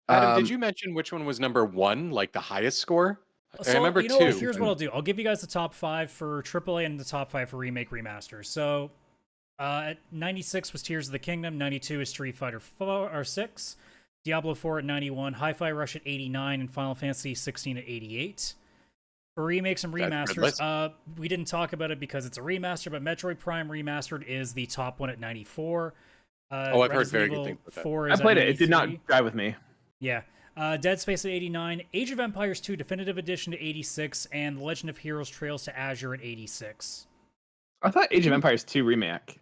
Adam, did you mention which one was number 1, like the highest score? So, I remember 2. Here's what I'll do. I'll give you guys the top 5 for AAA and the top 5 for remake remasters. So At 96 was Tears of the Kingdom. 92 is Street Fighter 4 or 6. Diablo 4 at 91. Hi-Fi Rush at 89, and Final Fantasy 16 at 88. For remakes and remasters, we didn't talk about it because it's a remaster, but Metroid Prime Remastered is the top one at 94. I've heard very good things about that. 4 I is played at it. It did not 93. drive with me. Yeah. Dead Space at 89, Age of Empires 2 Definitive Edition to 86, and The Legend of Heroes Trails to Azure at 86. I thought Age of Empires 2 remake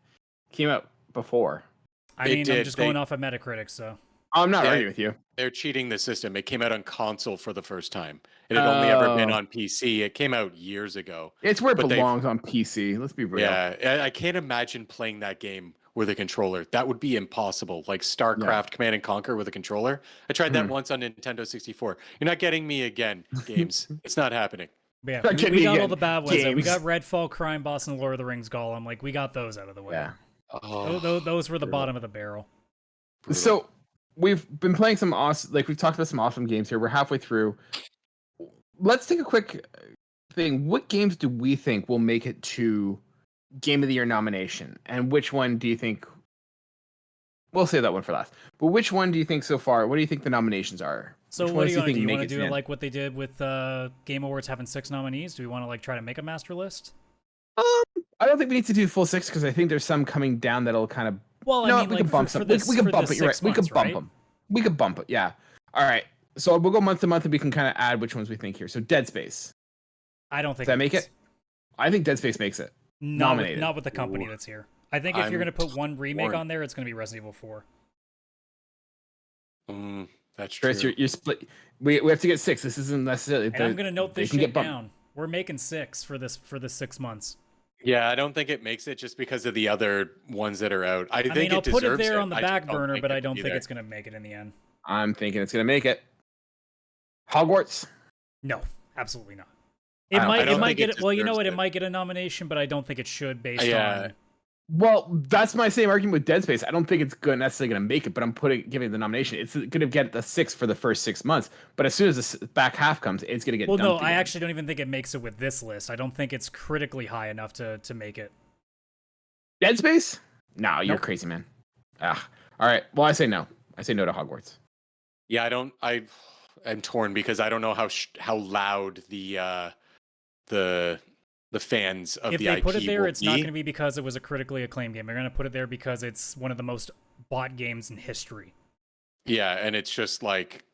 came out before. I mean, I'm just going off of Metacritic, so. I'm not arguing with you. They're cheating the system. It came out on console for the first time. It had only ever been on PC. It came out years ago. It's where it belongs on PC. Let's be real. Yeah, I can't imagine playing that game with a controller. That would be impossible. Like StarCraft Command and Conquer with a controller. I tried that once on Nintendo 64. You're not getting me again, games. It's not happening. Yeah, we got all the bad ones. We got Redfall, Crime Boss, and Lord of the Rings Golem. Like, we got those out of the way. Yeah. Those were the bottom of the barrel. Brutal. So we've been playing some awesome, like we've talked about some awesome games here. We're halfway through. Let's take a quick thing. What games do we think will make it to Game of the Year nomination? And which one do you think? We'll save that one for last. But which one do you think so far? What do you think the nominations are? So what do you want to do? You want to do it like what they did with Game Awards having 6 nominees? Do we want to like try to make a master list? I don't think we need to do full 6 because I think there's some coming down that'll kind of. Well, I mean, we like, could bump some. We could bump it. You're right. We could bump them. We could bump it. Yeah. All right. So we'll go month to month, and we can kind of add which ones we think here. So Dead Space. I don't think. Does that make it? I think Dead Space makes it. Nominated. Not with the company that's here. I think if you're going to put one remake on there, it's going to be Resident Evil 4. That's true. Chris, you're split. We have to get 6. This isn't necessarily. And I'm going to note this shit down. We're making 6 for this 6 months. Yeah, I don't think it makes it just because of the other ones that are out. I think I'll it put it there it. on the back burner, but I don't think it's going to make it in the end. I'm thinking it's going to make it. Hogwarts? No, absolutely not. It might get it. Well, you know what? It might get a nomination, but I don't think it should based on. Well, that's my same argument with Dead Space. I don't think it's necessarily going to make it, but I'm giving it the nomination. It's going to get the 6 for the first 6 months, but as soon as the back half comes, it's going to get. Well, no, again. I actually don't even think it makes it with this list. I don't think it's critically high enough to make it. Dead Space? No, you're crazy, man. All right. Well, I say no. I say no to Hogwarts. Yeah, I'm torn because I don't know how loud the fans of the IP If they put it there, it's not going to to be because it was a critically acclaimed game. They're going to put it there because it's one of the most bought games in history. Yeah, and it's just like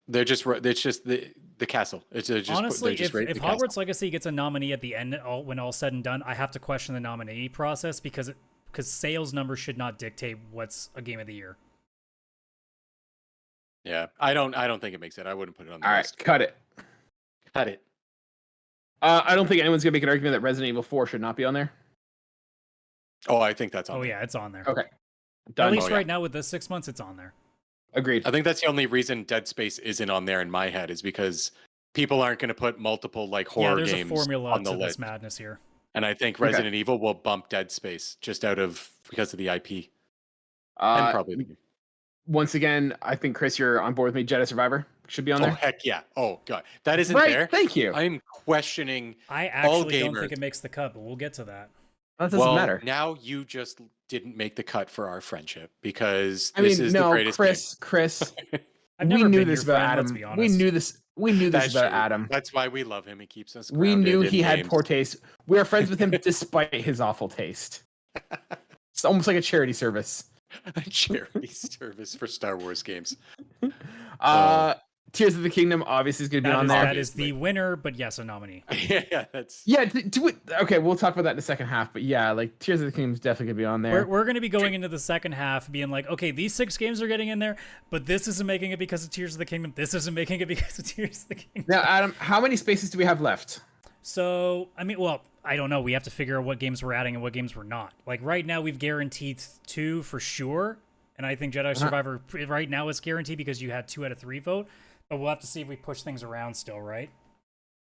it's just the castle. It's just honestly, if Hogwarts Legacy gets a nominee at the end, when all's said and done, I have to question the nominee process because sales numbers should not dictate what's a game of the year. Yeah, I don't think it makes it. I wouldn't put it on the list. All right, cut it. Cut it. I don't think anyone's gonna make an argument that Resident Evil 4 should not be on there. Oh, I think that's on. Oh there. Yeah, it's on there. Okay. Done. At least right now with this 6 months, it's on there. Agreed. I think that's the only reason Dead Space isn't on there in my head is because people aren't going to put multiple like horror games on the list. There's a formula to this madness here. And I think Resident Evil will bump Dead Space just because of the IP. And probably. Once again, I think Chris, you're on board with me. Jedi Survivor should be on there. Oh heck yeah! Oh god, that isn't right, there. Thank you. I'm questioning. I actually don't think it makes the cut, but we'll get to that. That doesn't matter. Now you just didn't make the cut for our friendship because this is the greatest Chris. we knew this about Adam. We knew this. We knew this about Adam. That's why we love him. He keeps us. We knew he had poor taste. We are friends with him despite his awful taste. It's almost like a charity service. A charity service for Star Wars games. Tears of the Kingdom obviously is going to be on there. That is the winner, but yes, a nominee. Okay, we'll talk about that in the second half. But yeah, like Tears of the Kingdom is definitely going to be on there. We're going to be going into the second half being like, okay, these 6 games are getting in there, but this isn't making it because of Tears of the Kingdom. This isn't making it because of Tears of the Kingdom. Now, Adam, how many spaces do we have left? So, I mean, well, I don't know. We have to figure out what games we're adding and what games we're not. Like right now, we've guaranteed 2 for sure, and I think Jedi Survivor right now is guaranteed because you had 2 out of 3 vote. But we'll have to see if we push things around still, right?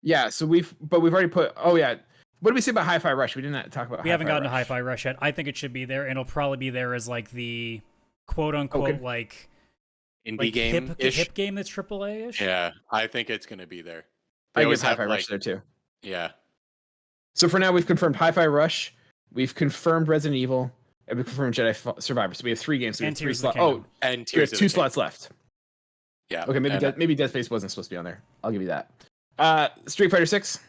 Yeah. So we've already put. Oh yeah. What did we say about Hi-Fi Rush? We didn't talk about. We haven't gotten to Hi-Fi Rush yet. I think it should be there, and it'll probably be there as like the quote unquote like indie game, hip game that's AAA ish. Yeah, I think it's gonna be there. I guess Hi-Fi Rush there too. Yeah. So for now, we've confirmed Hi-Fi Rush. We've confirmed Resident Evil. And we confirmed Survivor. So we have 3 games. So we have And 3 Tears of the slots. Oh, Kingdom. And we Tears have of 2 the slots left. Yeah. Okay, maybe and, maybe Dead Space wasn't supposed to be on there. I'll give you that. Street Fighter 6.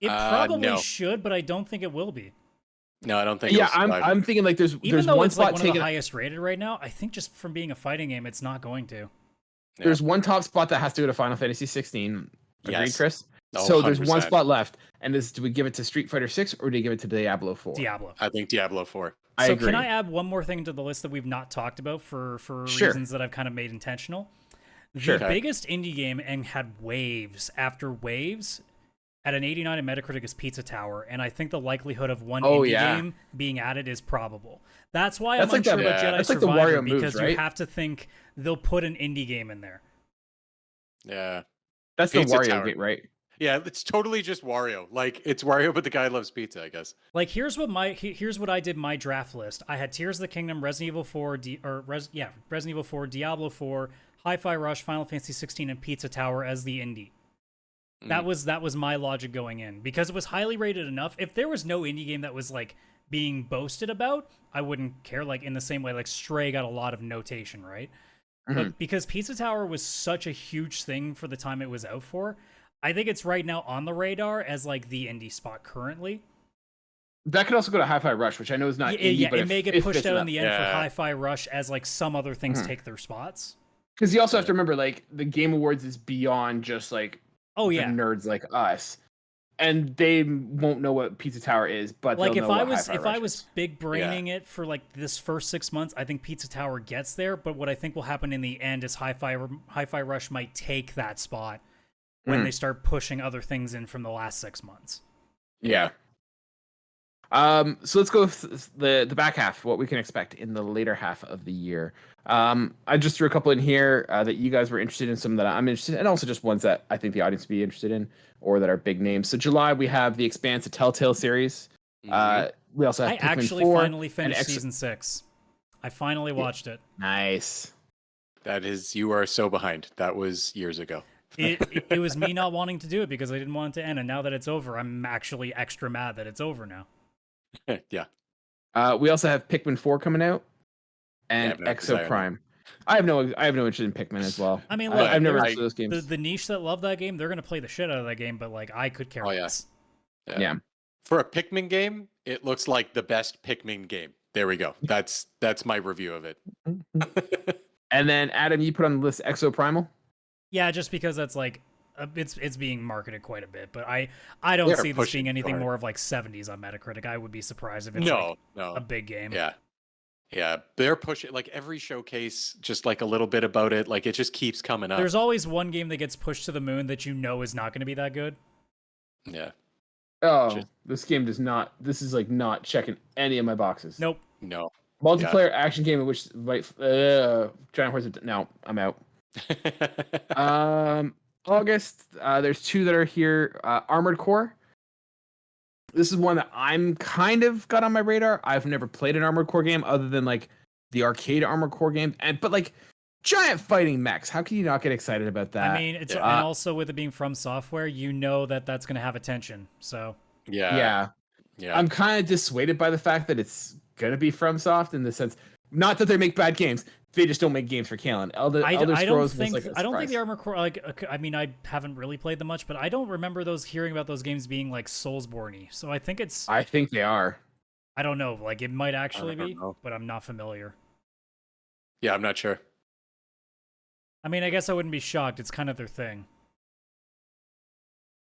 It probably no. should, but I don't think it will be. No, I don't think. Yeah, it'll survive. I'm thinking like Even there's though one it's like spot one of taken. the highest rated right now, I think just from being a fighting game, it's not going to. Yeah. There's one top spot that has to go to Final Fantasy 16. Agreed, Yes. Chris? Oh, So there's one 100%. spot left. And do we give it to Street Fighter 6 or do you give it to Diablo 4? Diablo. I think Diablo 4. I So agree. can I add one more thing to the list that we've not talked about for Sure. reasons that I've kind of made intentional? The Sure. Okay. biggest indie game and had waves after waves at an 89 in Metacritic is Pizza Tower, and I think the likelihood of one indie game being added is probable. That's why That's I'm like the- unsure about yeah, Jedi that's like the Survivor Wario moves, because right? you have to think they'll put an indie game in there. Yeah. That's the Pizza Wario Tower. game, right? Yeah, it's totally just Wario. Like it's Wario, but the guy loves pizza, I guess. Like here's what I did my draft list. I had Tears of the Kingdom, Resident Evil 4, Resident Evil 4, Diablo 4, Hi-Fi Rush, Final Fantasy 16, and Pizza Tower as the indie. That was my logic going in because it was highly rated enough. If there was no indie game that was like being boasted about, I wouldn't care. Like in the same way, like Stray got a lot of notation, right? But because Pizza Tower was such a huge thing for the time it was out for, I think it's right now on the radar as like the indie spot currently. That could also go to Hi-Fi Rush, which I know is not indie, but it may get pushed fits out that. in the end for Yeah. Hi-Fi Rush as like some other things take their spots. Because you also have to remember, like, the Game Awards is beyond just, like, Oh the yeah, nerds like us. And they won't know what Pizza Tower is, but like they'll if know I what was Hi-Fi if Rush I was is. big braining it for like this first 6 months, I think Pizza Tower gets there. But what I think will happen in the end is Hi-Fi Rush might take that spot when they start pushing other things in from the last 6 months. Yeah. So let's go with the back half, what we can expect in the later half of the year. I just threw a couple in here that you guys were interested in, some that I'm interested in, and also just ones that I think the audience would be interested in or that are big names. So July, we have the Expanse, a Telltale series. We also have I Pikmin actually 4 finally and finished season 6. I finally watched it. Nice. That is, you are so behind. That was years ago. It was me not wanting to do it because I didn't want it to end, and now that it's over, I'm actually extra mad that it's over now. Yeah. We also have Pikmin 4 coming out and have no desire Exo now. Prime. I have no interest in Pikmin as well. I mean, look, I've never there- played those games. the niche that love that game, they're gonna play the shit out of that game, but like I could care Oh, yeah. less. Yeah. For a Pikmin game, it looks like the best Pikmin game. There we go. That's my review of it. And then Adam, you put on the list Exo Primal. Yeah, just because that's like it's being marketed quite a bit, but I don't They're see this pushing being anything hard. more of like 70s on Metacritic. I would be surprised if it's No, like a big game. Yeah. Yeah. They're pushing like every showcase, just like a little bit about it. Like it just keeps coming up. There's always one game that gets pushed to the moon that you know is not going to be that good. Yeah. Oh, Just- this game does not. This is like not checking any of my boxes. Nope. No. Multiplayer action game in which Giant Horse. No, I'm out. August. There's 2 that are here. Armored Core. This is one that I'm kind of got on my radar. I've never played an Armored Core game other than like the arcade Armored Core game, but like giant fighting mechs. How can you not get excited about that? I mean, it's and also with it being from software, you know that that's going to have attention. So Yeah. I'm kind of dissuaded by the fact that it's gonna be FromSoft in the sense, not that they make bad games, they just don't make games for Kaylan. Elder I don't Scrolls think was like a I don't think surprise. the Armored Core I mean I haven't really played them much, but I don't remember hearing about those games being like Soulsborne-y. So I think it's I think they are. I don't know, like it might actually don't be, know. but I'm not familiar. Yeah, I'm not sure. I mean, I guess I wouldn't be shocked. It's kind of their thing.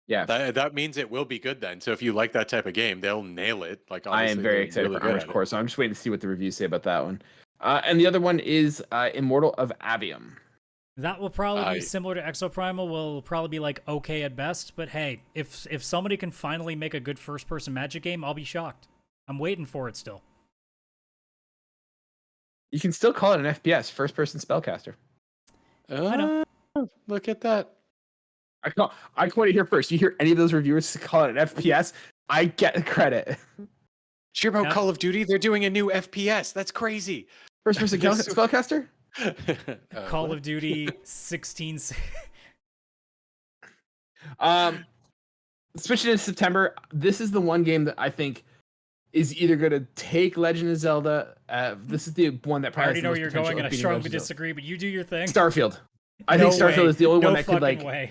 Yeah, That means it will be good then. So if you like that type of game, they'll nail it. Like I obviously, am very they're excited really for good Armored at it. Core, so I'm just waiting to see what the reviews say about that one. And the other one is Immortal of Avium. That will probably I- be similar to Exoprimal. Will probably be like okay at best, but hey, if somebody can finally make a good first-person Magic game, I'll be shocked. I'm waiting for it still. You can still call it an FPS, first-person spellcaster. I know. Look at that. I want to hear first. You hear any of those reviewers call it an FPS? I get credit. Sure about Yeah. Call of Duty? They're doing a new FPS. That's crazy. First-person spellcaster? Call of Duty 16. Switching into September, this is the one game that I think is either going to take Legend of Zelda. This is the one that I probably already has the know most where you're potential going, and of I beating strongly Legend of Zelda. disagree. But you do your thing. Starfield. I No think Starfield way. is the only No one that could fucking like. way.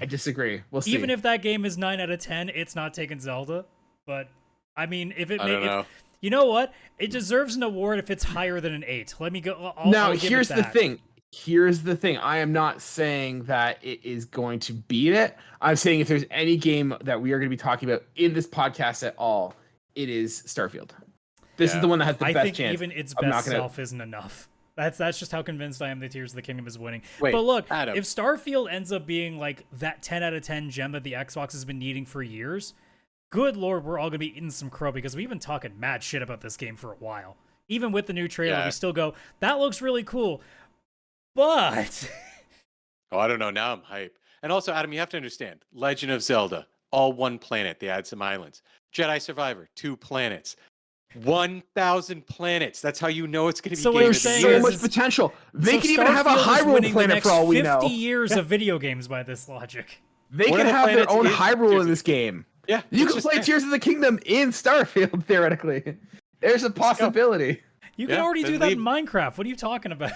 I disagree. We'll see. Even if that game is 9 out of 10, it's not taking Zelda. But I mean, if it I don't know. you know what, it deserves an award if it's higher than an 8. Let me go. Now, I'll give here's it the that. thing. Here's the thing. I am not saying that it is going to beat it. I'm saying if there's any game that we are going to be talking about in this podcast at all, it is Starfield. This is the one that has the I best think chance. even its of best knocking out- self isn't enough. That's just how convinced I am that Tears of the Kingdom is winning. Wait, but look, Adam. if Starfield ends up being like that 10 out of 10 gem that the Xbox has been needing for years, good lord, we're all gonna be eating some crow because we've been talking mad shit about this game for a while. Even with the new trailer, we still go, that looks really cool. But Oh, I don't know. Now I'm hype. And also, Adam, you have to understand, Legend of Zelda, all one planet. They add some islands. Jedi Survivor, 2 planets. 1,000 planets. That's how you know it's going to be. So what game you're of the saying so year. is much it's- potential. They so can even have a Starfield is Hyrule winning the planet next for all we 50 know. years of video games by this logic. They One can of the have their planets own is Hyrule Tears in this game. Yeah, You it's can just play there. Tears of the Kingdom in Starfield, theoretically. There's a possibility. You can Yeah, already then do that in leave- Minecraft. What are you talking about?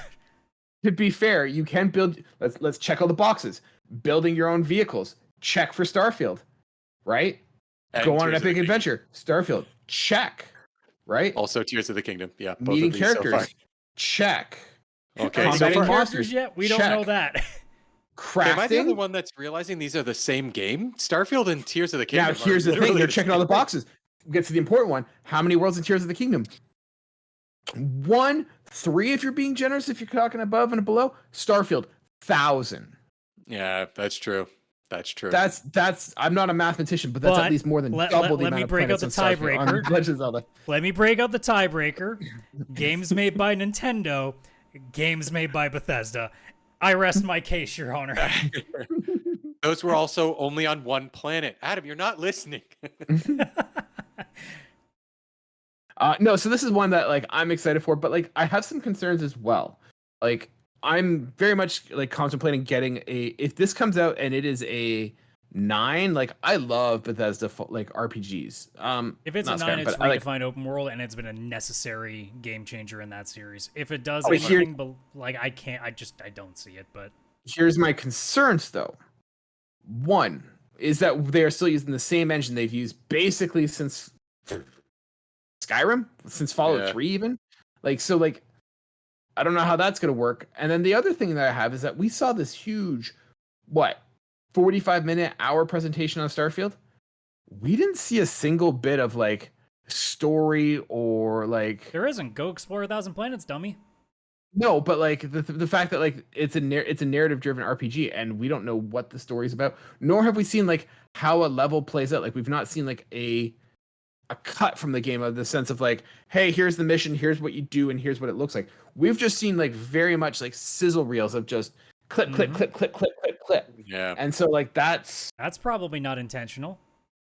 To be fair, you can build. Let's check all the boxes. Building your own vehicles. Check for Starfield, right? And Go on an Tears of the epic Kingdom. adventure. Starfield. Check. Right? Also, Tears of the Kingdom. Yeah, both Meeting of these so far. characters. Check. Okay, Are they so Combating getting far. monsters. characters yet? We don't Check. know that. Am I the only Crafting. one that's realizing these are the same game? Starfield and Tears of the Kingdom. Now here's are the thing. literally They're checking all the same. boxes. Get to the important one. How many worlds in Tears of the Kingdom? 1, 3 if you're being generous. If you're talking above and below. Starfield 1,000. Yeah, that's true. That's true. That's. I'm not a mathematician, but that's But at least more than let double the me amount of break out planets the on Starfield- on tiebreaker. Legend of Zelda. Let me break out the tiebreaker. Games made by Nintendo, games made by Bethesda. I rest my case, Your Honor. Those were also only on one planet. Adam, you're not listening. No, so this is one that like I'm excited for, but like I have some concerns as well. Like I'm very much like contemplating getting a if this comes out and it is a 9. Like I love Bethesda like RPGs. If it's a not 9, Skyrim, it's but I like redefined open world, and it's been a necessary game changer in that series. If it does Oh, but here- anything, but like I don't see it. But here's my concerns though. One is that they are still using the same engine they've used basically since Skyrim, since Fallout Yeah. 3 even. Like so like I don't know how that's going to work. And then the other thing that I have is that we saw this huge 45-minute hour presentation on Starfield. We didn't see a single bit of like story or like there isn't. Go explore 1,000 planets, dummy. no, but like the fact that like it's a narrative driven RPG and we don't know what the story's about, nor have we seen like how a level plays out. Like we've not seen like a cut from the game of the sense of like, hey, here's the mission, here's what you do, and here's what it looks like. We've just seen like very much like sizzle reels of just clip, clip, clip, clip, clip, clip, clip. Yeah. And so like that's Probably not intentional.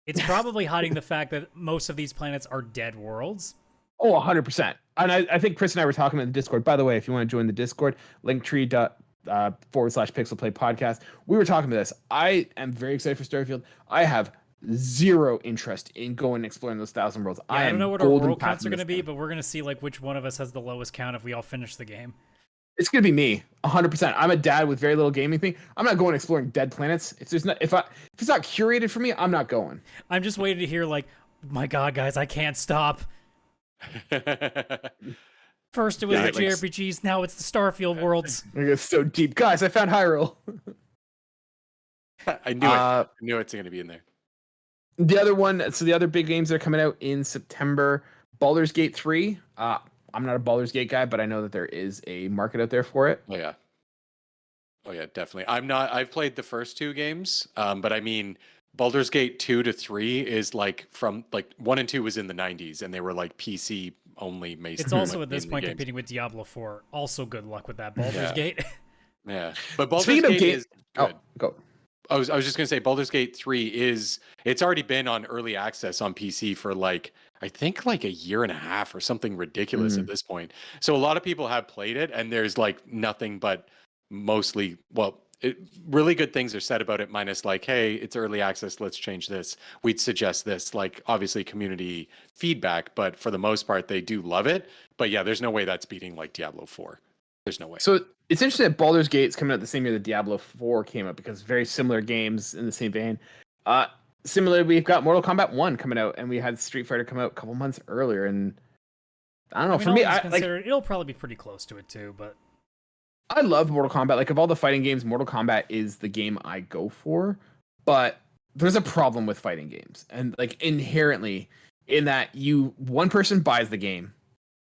It's probably hiding the fact that most of these planets are dead worlds. 100%. And I think Chris and I were talking in the Discord. By the way, if you want to join the Discord, linktree.com/pixelplaypodcast. We were talking about this. I am very excited for Starfield. I have zero interest in going and exploring those 1,000 worlds. Yeah, I don't know what our golden world counts passing are going to this be, thing. but we're going to see like which one of us has the lowest count if we all finish the game. It's gonna be me, 100%. I'm a dad with very little gaming thing. I'm not going exploring dead planets. If it's not curated for me, I'm not going. I'm just waiting to hear like, my God, guys, I can't stop. First it was Yeah, the JRPGs, now it's the Starfield worlds. It's so deep, guys. I found Hyrule. I knew it. I knew it's going to be in there. The other one, so the other big games that are coming out in September, Baldur's Gate 3. I'm not a Baldur's Gate guy, but I know that there is a market out there for it. Oh yeah. Oh yeah, definitely. I've played the first 2 games, but I mean, Baldur's Gate 2 to 3 is like from like 1 and 2 was in the 90s, and they were like PC only. It's also at this point competing with Diablo 4. Also, good luck with that Baldur's Yeah. Gate. Yeah, but Baldur's Speaking of Gate is good. Go. I was just gonna say Baldur's Gate 3 it's already been on early access on PC for like I think like a year and a half or something ridiculous at this point. So a lot of people have played it, and there's like nothing but mostly really good things are said about it, minus like, hey, it's early access, let's change this. We'd suggest this, like obviously community feedback, but for the most part, they do love it. But yeah, there's no way that's beating like Diablo 4. There's no way. So it's interesting that Baldur's Gate's coming out the same year that Diablo 4 came out because very similar games in the same vein. Similarly, we've got Mortal Kombat 1 coming out, and we had Street Fighter come out a couple months earlier. And I don't know, for me, it'll probably be pretty close to it too. But I love Mortal Kombat. Like of all the fighting games, Mortal Kombat is the game I go for. But there's a problem with fighting games, and like inherently, in that one person buys the game.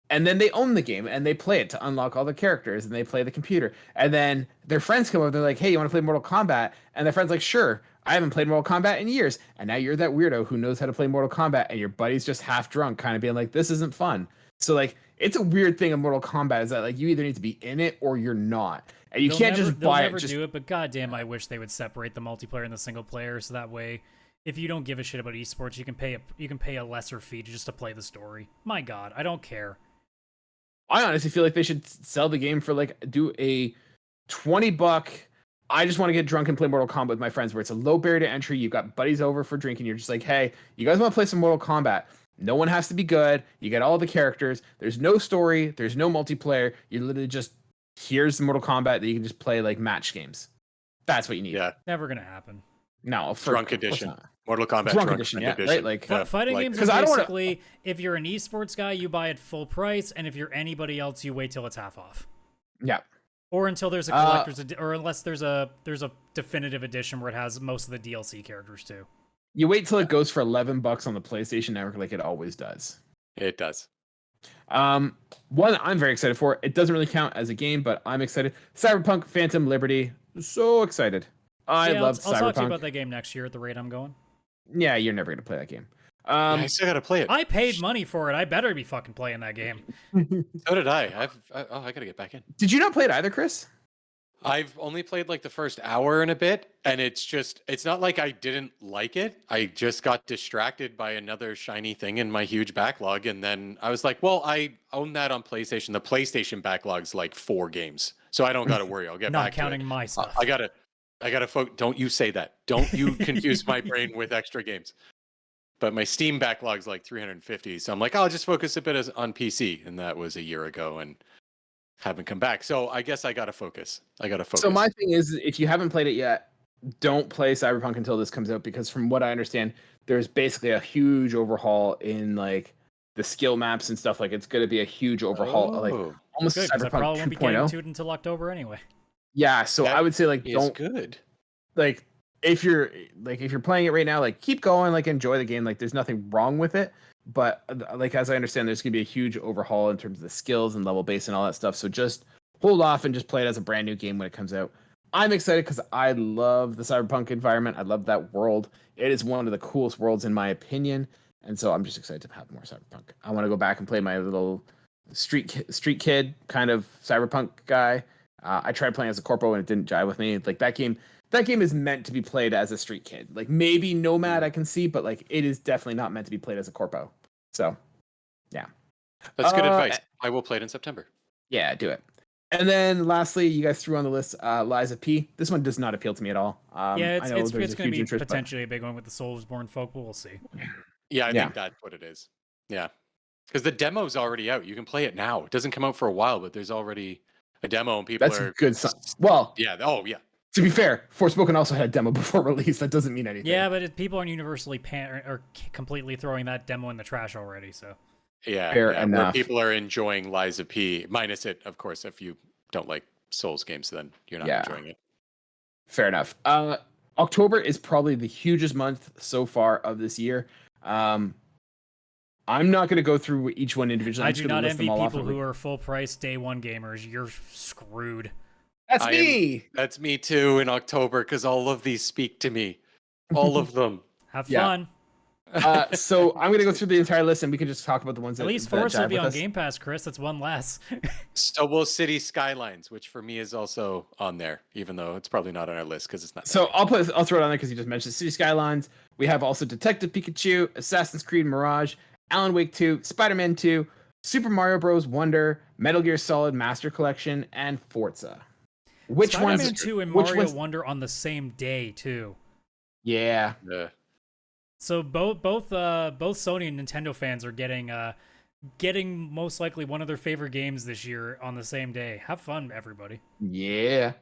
And then they own the game and they play it to unlock all the characters and they play the computer. And then their friends come over. They're like, hey, you want to play Mortal Kombat? And their friend's like, sure. I haven't played Mortal Kombat in years. And now you're that weirdo who knows how to play Mortal Kombat. And your buddy's just half drunk, kind of being like, this isn't fun. So like, it's a weird thing of Mortal Kombat is that like you either need to be in it or you're not. And you can't just buy it. They'll never do it, but goddamn, I wish they would separate the multiplayer and the single player so that way, if you don't give a shit about esports, you can pay a lesser fee just to play the story. My God, I don't care. I honestly feel like they should sell the game for like do a $20. I just want to get drunk and play Mortal Kombat with my friends where it's a low barrier to entry. You've got buddies over for drinking. You're just like, hey, you guys want to play some Mortal Kombat? No one has to be good. You get all the characters. There's no story. There's no multiplayer. You literally just, here's the Mortal Kombat that you can just play like match games. That's what you need. Yeah. Never going to happen. No. Drunk edition. Mortal Kombat Drunk edition, yeah, right? Like fighting games are basically, if you're an esports guy, you buy it full price, and if you're anybody else, you wait till it's half off. Yeah. Or until there's a collector's or unless there's a definitive edition where it has most of the DLC characters too. You wait till it goes for $11 on the PlayStation Network, like it always does. It does. One I'm very excited for. It doesn't really count as a game, but I'm excited. Cyberpunk Phantom Liberty. So excited. I love Cyberpunk. I'll talk to you about that game next year at the rate I'm going. Yeah, you're never gonna play that game. I still gotta play it. I paid money for it. I better be fucking playing that game. So did I. I gotta get back in. Did you not play it either, Chris? I've only played like the first hour and a bit, and it's not like I didn't like it. I just got distracted by another shiny thing in my huge backlog, and then I was like, well, I own that on PlayStation. The PlayStation backlog's like 4 games, so I don't gotta worry. I'll get back to it. Not counting my stuff. I gotta don't you say that. Don't you confuse my brain with extra games. But my Steam backlog's like 350, so I'm like, I'll just focus a bit on PC, and that was a year ago, and haven't come back. So I guess I gotta focus. So my thing is, if you haven't played it yet, don't play Cyberpunk until this comes out, because from what I understand, there's basically a huge overhaul in like the skill maps and stuff. Like it's gonna be a huge overhaul, like almost good, Cyberpunk 2.0. I probably won't be getting to it until October anyway. Yeah, so I would say like don't good. Like if you're playing it right now, like keep going, like enjoy the game. Like there's nothing wrong with it, but like as I understand, there's gonna be a huge overhaul in terms of the skills and level base and all that stuff. So just hold off and just play it as a brand new game when it comes out. I'm excited because I love the Cyberpunk environment. I love that world. It is one of the coolest worlds in my opinion, and so I'm just excited to have more Cyberpunk. I want to go back and play my little street kid kind of Cyberpunk guy. I tried playing as a corpo and it didn't jive with me. Like that game is meant to be played as a street kid. Like maybe Nomad I can see, but like it is definitely not meant to be played as a corpo. So, yeah. That's good advice. I will play it in September. Yeah, do it. And then lastly, you guys threw on the list Lies of P. This one does not appeal to me at all. It's going to be potentially a big one with the Soulsborne folk, but we'll see. Yeah, I think that's what it is. Yeah. Because the demo's already out. You can play it now. It doesn't come out for a while, but there's already a demo and people are... That's good. Well... Yeah. Oh, yeah. To be fair, Forspoken also had a demo before release. That doesn't mean anything. Yeah, but people aren't universally or completely throwing that demo in the trash already, so... Yeah, fair enough. Where people are enjoying Lies of P, minus it, of course, if you don't like Souls games, then you're not enjoying it. Fair enough. October is probably the hugest month so far of this year. I'm not going to go through each one individually. I do not envy people who are full price day one gamers. You're screwed. That's me. That's me too in October, because all of these speak to me. All of them. Have fun. So I'm going to go through the entire list and we can just talk about the ones at least Forza will be on Game Pass, Chris. That's one less. Stobble City Skylines, which for me is also on there, even though it's probably not on our list because it's not. So I'll throw it on there because you just mentioned City Skylines. We have also Detective Pikachu, Assassin's Creed Mirage, Alan Wake 2, Spider-Man 2, Super Mario Bros. Wonder, Metal Gear Solid Master Collection, and Forza. Which Spider-Man ones? 2 and which Mario ones? Wonder on the same day too. Yeah. Yeah. So both Sony and Nintendo fans are getting most likely one of their favorite games this year on the same day. Have fun, everybody. Yeah.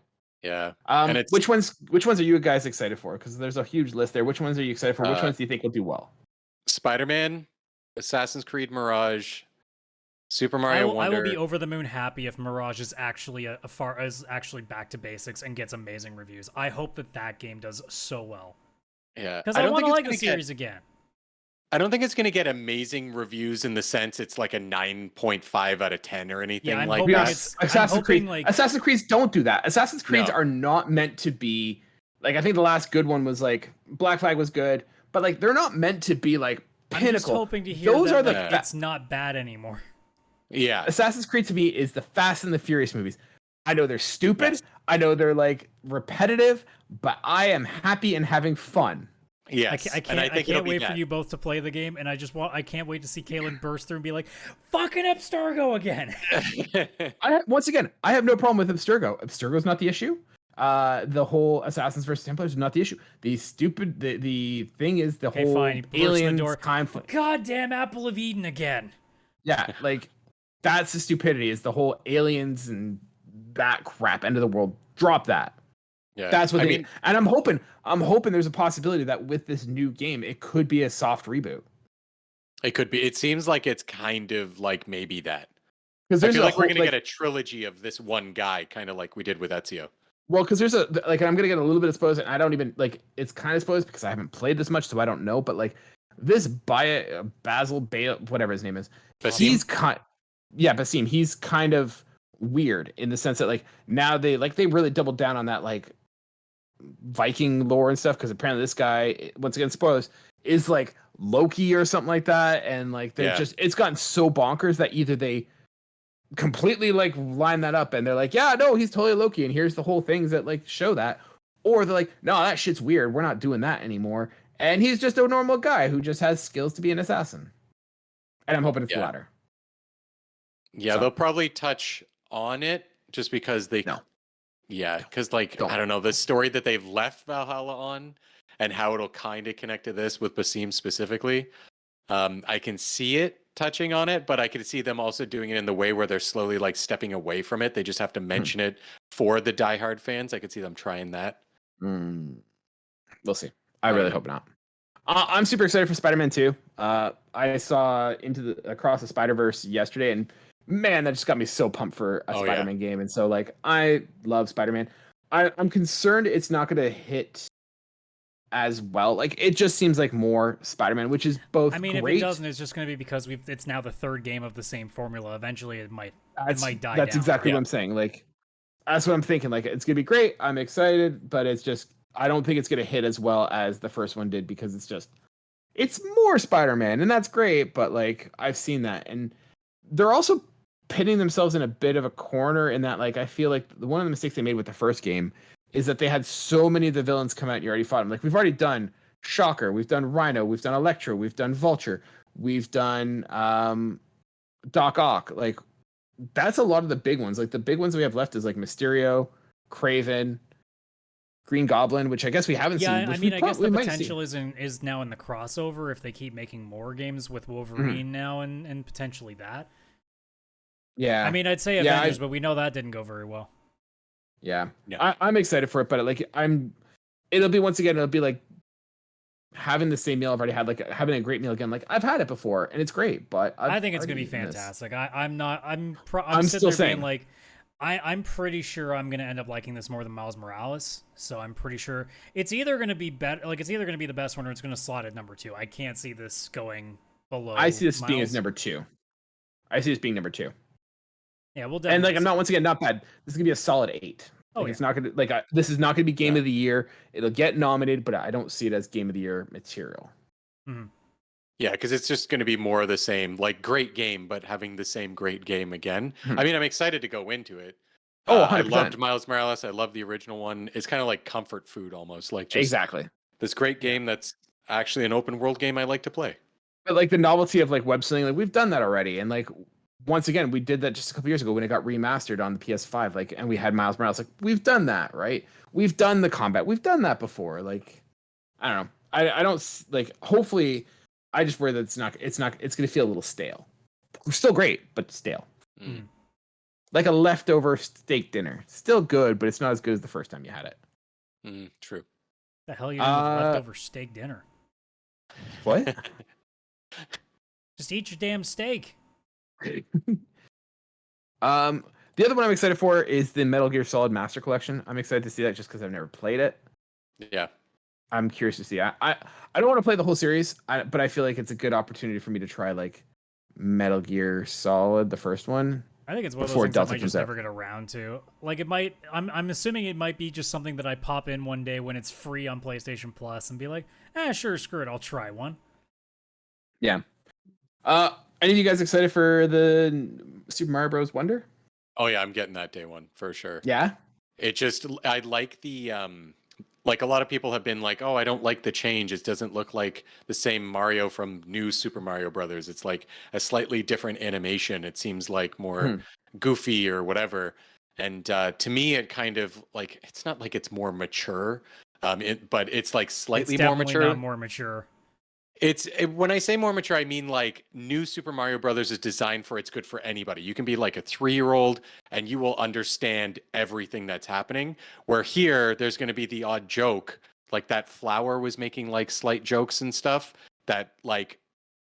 Yeah. And it's which ones are you guys excited for? Because there's a huge list there. Which ones are you excited for? Which ones do you think will do well? Spider-Man, Assassin's Creed Mirage, Super Mario I Wonder. will be over the moon happy if Mirage is actually actually back to basics and gets amazing reviews. I hope that game does so well. Yeah. Because I want to like the series again. I don't think it's going to get amazing reviews in the sense it's like a 9.5 out of 10 or anything Yeah, I'm like hoping that. Assassin's Creed don't do that. Assassin's Creeds No. are not meant to be like, I think the last good one was like Black Flag was good, but like they're not meant to be like pinnacle. I'm just hoping to hear Those that are the like, it's not bad anymore. Yeah. Assassin's Creed to me is the Fast and the Furious movies. I know they're stupid. Yes. I know they're like repetitive, but I am happy and having fun. Yes. I can't wait for you both to play the game, and I can't wait to see Kaylan burst through and be like, "Fucking Abstergo again!" Once again, I have no problem with Abstergo. Abstergo's not the issue. The whole Assassins versus Templars is not the issue. The thing is the whole aliens conflict. Goddamn Apple of Eden again. Yeah, like that's the stupidity. Is the whole aliens and that crap end of the world. Drop that. Yeah. That's what they mean. And I'm hoping there's a possibility that with this new game, it could be a soft reboot. It could be. It seems like it's kind of like maybe that. Because I feel like we're going to get a trilogy of this one guy, kind of like we did with Ezio. Well, because there's I'm going to get a little bit of spoilers, and I don't even, like, it's kind of spoilers because I haven't played this much, so I don't know, but, like, this Basil, whatever his name is, Basim? Basim, he's kind of weird in the sense that, like, now they really doubled down on that, like, Viking lore and stuff, because apparently this guy, once again, spoilers, is like Loki or something like that, and like they're just, it's gotten so bonkers that either they completely like line that up and they're like, yeah, no, he's totally Loki, and here's the whole things that like show that, or they're like, no, that shit's weird, we're not doing that anymore, and he's just a normal guy who just has skills to be an assassin. And I'm hoping it's the latter. Yeah, they'll probably touch on it just because they Yeah, because like I don't know, the story that they've left Valhalla on and how it'll kind of connect to this with Basim specifically. I can see it touching on it, but I can see them also doing it in the way where they're slowly like stepping away from it. They just have to mention it for the diehard fans. I could see them trying that. We'll see. I really hope not. I'm super excited for Spider-Man 2. I saw Across the Spider-Verse yesterday, and man, that just got me so pumped for a Spider-Man game. And so, like, I love Spider-Man. I'm concerned it's not going to hit as well. Like, it just seems like more Spider-Man, which is both great. If it doesn't, it's just going to be because it's now the third game of the same formula. Eventually, it might die down. That's exactly what I'm saying. Like, that's what I'm thinking. Like, it's going to be great. I'm excited, but it's just, I don't think it's going to hit as well as the first one did, because it's more Spider-Man, and that's great, but, like, I've seen that. And they're also pitting themselves in a bit of a corner in that, like, I feel like one of the mistakes they made with the first game is that they had so many of the villains come out and you already fought them. Like, we've already done Shocker, we've done Rhino, we've done Electro, we've done Vulture, we've done Doc Ock. Like, that's a lot of the big ones. Like, the big ones we have left is like Mysterio, Kraven, Green Goblin, which I guess we haven't seen. Yeah, I mean, I guess the potential is now in the crossover if they keep making more games with Wolverine now and potentially that. Yeah. I mean, I'd say Avengers, but we know that didn't go very well. Yeah. I'm excited for it, but like it'll be like having the same meal I've already had, like having a great meal again. Like, I've had it before and it's great, but I think it's gonna be fantastic. I'm still saying, like, I'm pretty sure I'm gonna end up liking this more than Miles Morales. So I'm pretty sure it's either gonna be better, like it's either gonna be the best one or it's gonna slot at number 2. I can't see this going below. I see this Miles. being as number 2. I see this being number 2. Yeah, we'll definitely. And like, I'm not, once again, not bad. This is gonna be a solid 8. Like, it's not gonna, like, this is not gonna be game of the year. It'll get nominated, but I don't see it as game of the year material. Mm-hmm. Yeah, because it's just going to be more of the same, like, great game, but having the same great game again. I mean, I'm excited to go into it. I loved Miles Morales. I love the original one. It's kind of like comfort food almost, like just exactly this great game that's actually an open world game I like to play. But like the novelty of like web slinging, like we've done that already, and like once again, we did that just a couple years ago when it got remastered on the PS5. Like, and we had Miles Morales. Like, we've done that, right? We've done the combat. We've done that before. Like, I don't know. I don't like. Hopefully, I just worry that it's not. It's going to feel a little stale. Still great, but stale. Mm. Like a leftover steak dinner. Still good, but it's not as good as the first time you had it. True. The hell you doing with leftover steak dinner? What? Just eat your damn steak. The other one I'm excited for is the Metal Gear Solid Master Collection. I'm excited to see that just because I've never played it. Yeah. I'm curious to see. I don't want to play the whole series, but I feel like it's a good opportunity for me to try like Metal Gear Solid, the first one. I think it's one of those things I might just never get around to. Like it might. I'm assuming it might be just something that I pop in one day when it's free on PlayStation Plus and be like, sure, screw it, I'll try one. Yeah. Any of you guys excited for the Super Mario Bros. Wonder? Oh yeah, I'm getting that day one for sure. Yeah. It just I like the like a lot of people have been like, oh, I don't like the change. It doesn't look like the same Mario from New Super Mario Brothers. It's like a slightly different animation. It seems like more goofy or whatever. And to me, it kind of like it's not like it's more mature, but it's like slightly more mature. Not more mature. When I say more mature, I mean like New Super Mario Brothers is designed for it's good for anybody. You can be like a 3-year-old and you will understand everything that's happening. Where here, there's going to be the odd joke, like that flower was making like slight jokes and stuff that like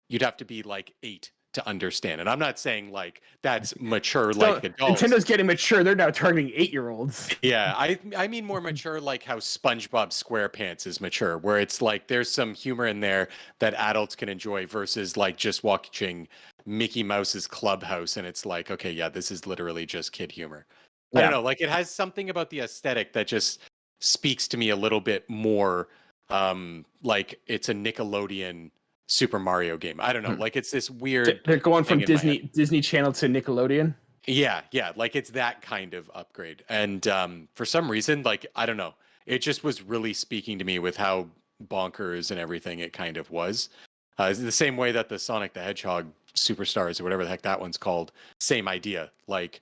you'd have to be like 8 to understand. And I'm not saying like that's mature like adults. Nintendo's getting mature. They're now targeting 8-year-olds. Yeah, I mean more mature like how SpongeBob SquarePants is mature, where it's like there's some humor in there that adults can enjoy versus like just watching Mickey Mouse's Clubhouse and it's like, okay, yeah, this is literally just kid humor. Yeah. I don't know, like it has something about the aesthetic that just speaks to me a little bit more like it's a Nickelodeon Super Mario game. I don't know. Like it's this weird. They're going from Disney Channel to Nickelodeon. Yeah, like it's that kind of upgrade. And for some reason, like I don't know, it just was really speaking to me with how bonkers and everything it kind of was. It's the same way that the Sonic the Hedgehog Superstars or whatever the heck that one's called. Same idea. Like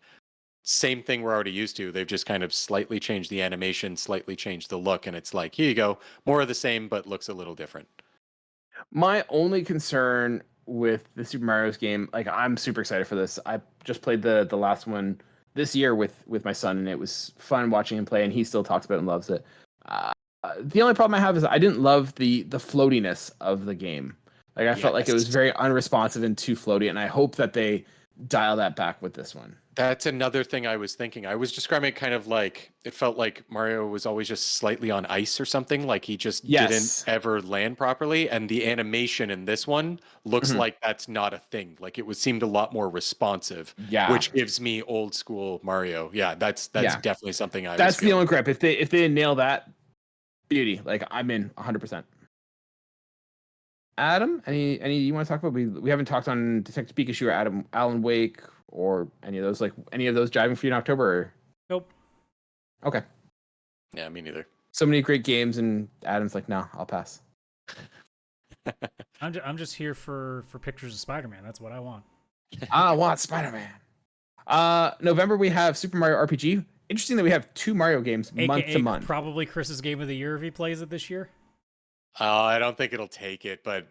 same thing we're already used to. They've just kind of slightly changed the animation, slightly changed the look, and it's like here you go, more of the same, but looks a little different. My only concern with the Super Mario's game, like I'm super excited for this. I just played the last one this year with my son, and it was fun watching him play, and he still talks about it and loves it. The only problem I have is I didn't love the floatiness of the game. Like I felt like it was very unresponsive and too floaty, and I hope that they dial that back with this one. That's another thing I was thinking. I was describing it kind of like it felt like Mario was always just slightly on ice or something, like he just didn't ever land properly. And the animation in this one looks like that's not a thing. Like it seemed a lot more responsive, which gives me old school Mario. Yeah, that's definitely something That's the only gripe. If they nail that, beauty. Like I'm in 100%. Adam, any you want to talk about? We haven't talked on Detective Pikachu or Alan Wake or any of those. Like any of those driving for you in October? Or? Nope. Okay. Yeah, me neither. So many great games, and Adam's like, no, I'll pass. I'm just here for pictures of Spider-Man. That's what I want. I want Spider-Man. November we have Super Mario RPG. Interesting that we have 2 Mario games month to month. Probably Chris's game of the year if he plays it this year. I don't think it'll take it, but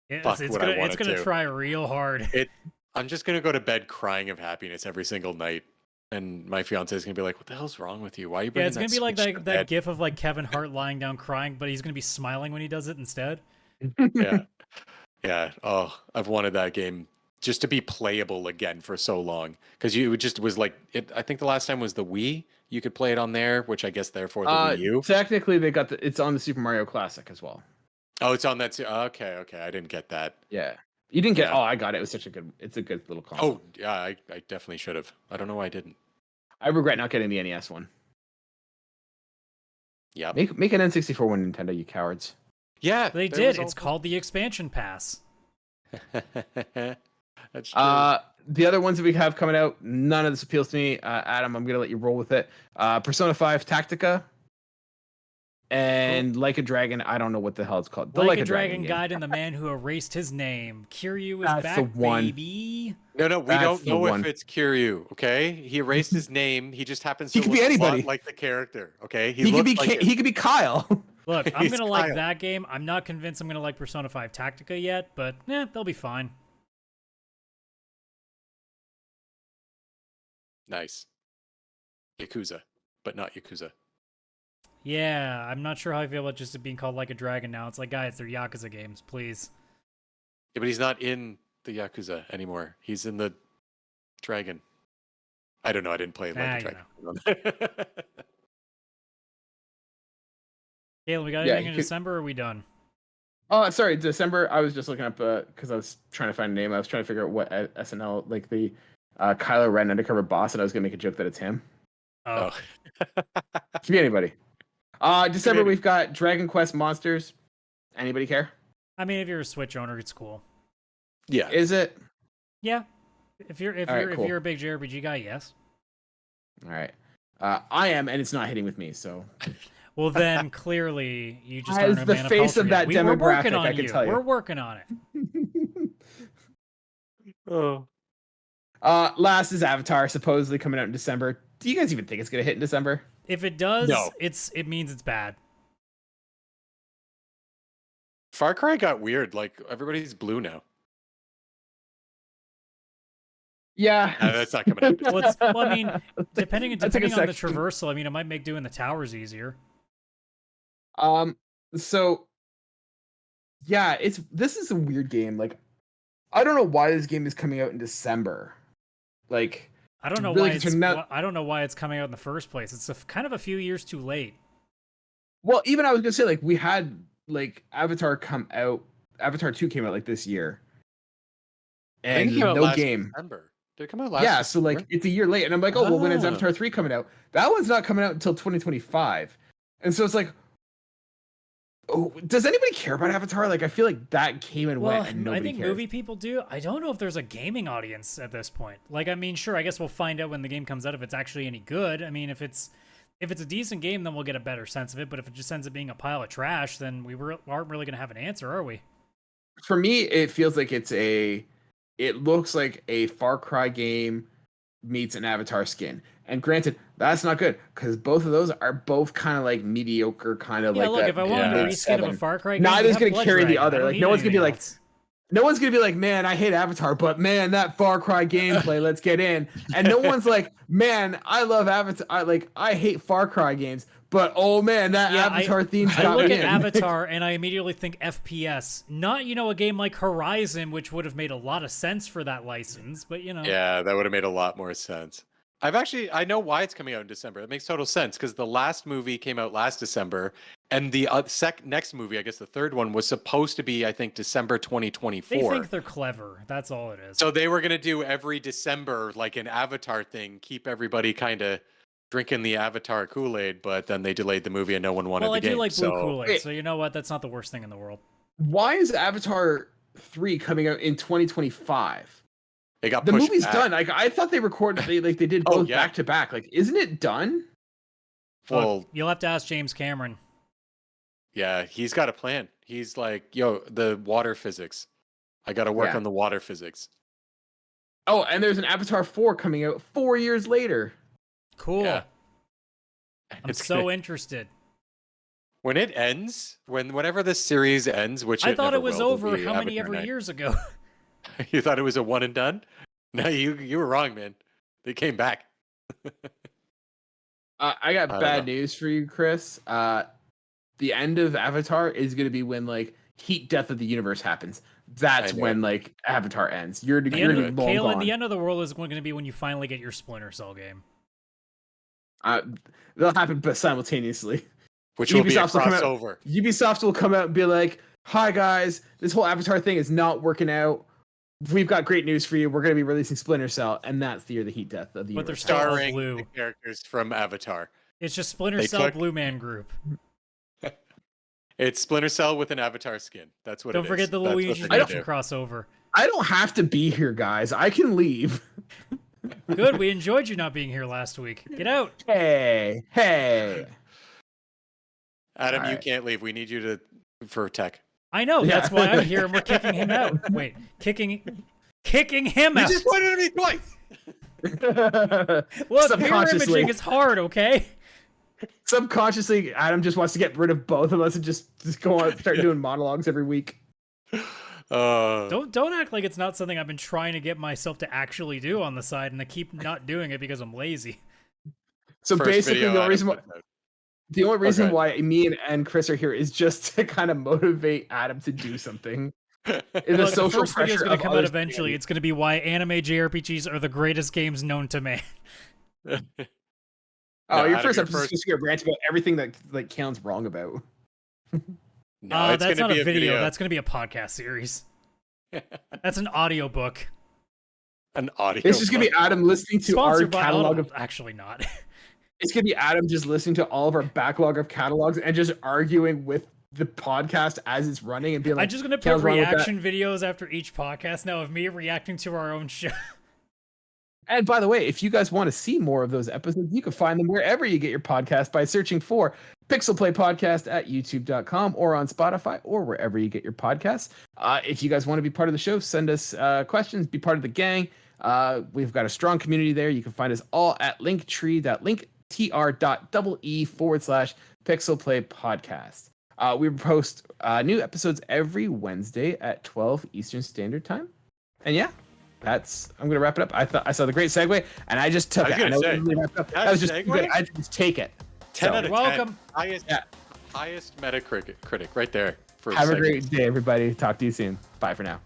it's gonna try real hard. I'm just gonna go to bed crying of happiness every single night, and my fiance is gonna be like, "What the hell's wrong with you? Why are you bringing?" Yeah, it's gonna be like that gif of like Kevin Hart lying down crying, but he's gonna be smiling when he does it instead. Yeah. Oh, I've wanted that game just to be playable again for so long because it just was like it. I think the last time was the Wii. You could play it on there, which I guess therefore the Wii U. Technically, they got it's on the Super Mario Classic as well. Oh, it's on that too. Okay. I didn't get that. Yeah, you didn't get. Oh, I got it. It was it's a good little console. Oh, yeah, I definitely should have. I don't know why I didn't. I regret not getting the NES one. Yeah. Make an N64 one, Nintendo, you cowards. Yeah, they did. It's called the Expansion Pass. That's true. The other ones that we have coming out, none of this appeals to me. Adam, I'm gonna let you roll with it. Persona 5 Tactica. And Like a Dragon, I don't know what the hell it's called. The Like a Dragon game. Guide and the Man Who Erased His Name. Kiryu is That's back, the one. baby. No, we That's don't the know one. if it's Kiryu. Okay, he erased his name. He just happens to He could look be a anybody. lot like the character. Okay, He could be he could be Kyle. Look, I'm He's going to like Kyle. that game. I'm not convinced I'm going to like Persona 5 Tactica yet, but they'll be fine. Nice. Yakuza, but not Yakuza. Yeah, I'm not sure how I feel about just it being called Like a Dragon now. It's like, guys, they're Yakuza games, please. Yeah, but he's not in the Yakuza anymore. He's in the Dragon. I don't know. I didn't play Like a Dragon. Kaylan, we got Yeah, anything in December, or are we done? Oh, sorry, December. I was just looking up because I was trying to find a name. I was trying to figure out what SNL, like the Kylo Ren undercover boss, and I was gonna make a joke that it's him. Oh. Could be anybody. December we've got Dragon Quest Monsters. Anybody care? I mean, if you're a Switch owner, it's cool. Yeah. Is it? Yeah. If you're a big JRPG guy, yes. All right. I am, and it's not hitting with me. So. Well, then clearly you just As aren't a the man of face culture of yet. that We're demographic, working on I can you. tell you. We're working on it. Oh. Last is Avatar, supposedly coming out in December. Do you guys even think it's gonna hit in December? If it does, No. it means it's bad. Far Cry got weird. Like everybody's blue now. Yeah. That's not coming out. Well, I mean, depending on the section. traversal, I mean, it might make doing the towers easier. So yeah, this is a weird game. Like, I don't know why this game is coming out in December. Like, I don't know really why it's concerned about- I don't know why it's coming out in the first place. It's kind of a few years too late. well, even I was gonna say, like, we had like Avatar come out. Avatar 2 came out like this year, I think and it came out no last game. December. Did it come out last? Yeah, so like December? it's a year late, and I'm like, oh well, when is Ah. Avatar 3 coming out? That one's not coming out until 2025, and so it's like, oh, does anybody care about Avatar? Like, I feel like that came and Well, went, and nobody I think cares. movie people do. I don't know if there's a gaming audience at this point. Like, I mean, sure, I guess we'll find out when the game comes out if it's actually any good. I mean, if it's a decent game, then we'll get a better sense of it. But if it just ends up being a pile of trash, then we aren't really going to have an answer, are we? For me, it feels like it looks like a Far Cry game meets an Avatar skin. And granted, that's not good because both of those are both kind of like mediocre, kind of Yeah, like look, that. if I wanted yeah. a reskin of a Far Cry game, Neither's we have gonna carry the Blood Dragon. other. I don't Like, need no one's gonna be anything like, else. no one's gonna be like, man, I hate Avatar, but man, that Far Cry gameplay, let's get in. And no one's like, man, I love Avatar. I hate Far Cry games, but oh man, that Yeah, Avatar theme's I got look me at in. Avatar and I immediately think FPS. Not, a game like Horizon, which would have made a lot of sense for that license, but Yeah, that would have made a lot more sense. I know why it's coming out in December. It makes total sense because the last movie came out last December, and the next movie, I guess the third one, was supposed to be, I think, December 2024. they think they're clever. That's all it is. So they were gonna do every December like an Avatar thing, keep everybody kind of drinking the Avatar Kool-Aid, but then they delayed the movie and no one wanted Well, the I game. do like blue Kool-Aid, Wait. so you know what? That's not the worst thing in the world. Why is Avatar 3 coming out in 2025? It got The pushed movie's back. done. Like, I thought they recorded, they did Oh, both yeah. back to back. Like, isn't it done? Well, You'll have to ask James Cameron. yeah, he's got a plan. He's like, yo, the water physics. I got to work Yeah. on the water physics. Oh, and there's an Avatar 4 coming out 4 years later. Cool. Yeah. I'm It's so gonna- interested. when it ends, whenever this series ends, which I it thought never it was will, over there'll be how many Avatar ever 9. years ago? You thought it was a one and done? No, you were wrong, man. They came back. I got don't bad know. news for you, Chris. The end of Avatar is going to be when like heat death of the universe happens. That's I know. when like Avatar ends. You're The you're end long of, Kaylan, gone. the end of the world is going to be when you finally get your Splinter Cell game. They'll happen, but simultaneously. Which will be a Ubisoft will come out- crossover. Ubisoft will come out and be like, "Hi guys, this whole Avatar thing is not working out. We've got great news for you. We're going to be releasing Splinter Cell, and that's the year the heat death of the But they're universe." still all Starring blue. the characters from Avatar. It's just Splinter They Cell took- Blue Man Group. It's Splinter Cell with an Avatar skin. That's what Don't it forget is. the That's what Luigi they're gonna Mansion do. crossover. I don't have to be here, guys. I can leave. Good, we enjoyed you not being here last week. Get out. Hey. Adam, All you right. can't leave. We need you for tech. I know. Yeah. That's why I'm here, and we're kicking him out. Wait, kicking him You out. just pointed at me twice. Look, mirror Subconsciously. imaging is hard, okay? Subconsciously, Adam just wants to get rid of both of us and just go on, start doing monologues every week. Don't act like it's not something I've been trying to get myself to actually do on the side, and I keep not doing it because I'm lazy. So First basically, video the only Adam reason why, puts out. the only reason Okay. why me and Chris are here is just to kind of motivate Adam to do something. In the Look, the social first video is pressure going of to come out others eventually. doing it. It's going to be why anime JRPGs are the greatest games known to man. Oh, No, your Adam, first your episode is first- just going to rant about everything that like Kaylan's wrong about. No, it's That's gonna not be a video. That's going to be a podcast series. That's an audiobook. An audio. It's just going to be Adam listening to our Sponsored by catalog Audible. of. Actually not. It's going to be Adam just listening to all of our backlog of catalogs and just arguing with the podcast as it's running and being like, I'm just going to "Kaylan's put wrong with that." reaction videos after each podcast now of me reacting to our own show. And by the way, if you guys want to see more of those episodes, you can find them wherever you get your podcast by searching for PixelPlay Podcast at youtube.com or on Spotify or wherever you get your podcasts. If you guys want to be part of the show, send us questions, be part of the gang. We've got a strong community there. You can find us all at linktr.ee/PixelPlay Podcast. We post new episodes every Wednesday at 12 Eastern Standard Time. And yeah, I'm gonna wrap it up. I saw the great segue and I just took it. I know it really wrapped up. That was just good. I just take it. 10 So, out of welcome. 10. Highest Metacritic right there. For have a segment. great day, everybody. Talk to you soon. Bye for now.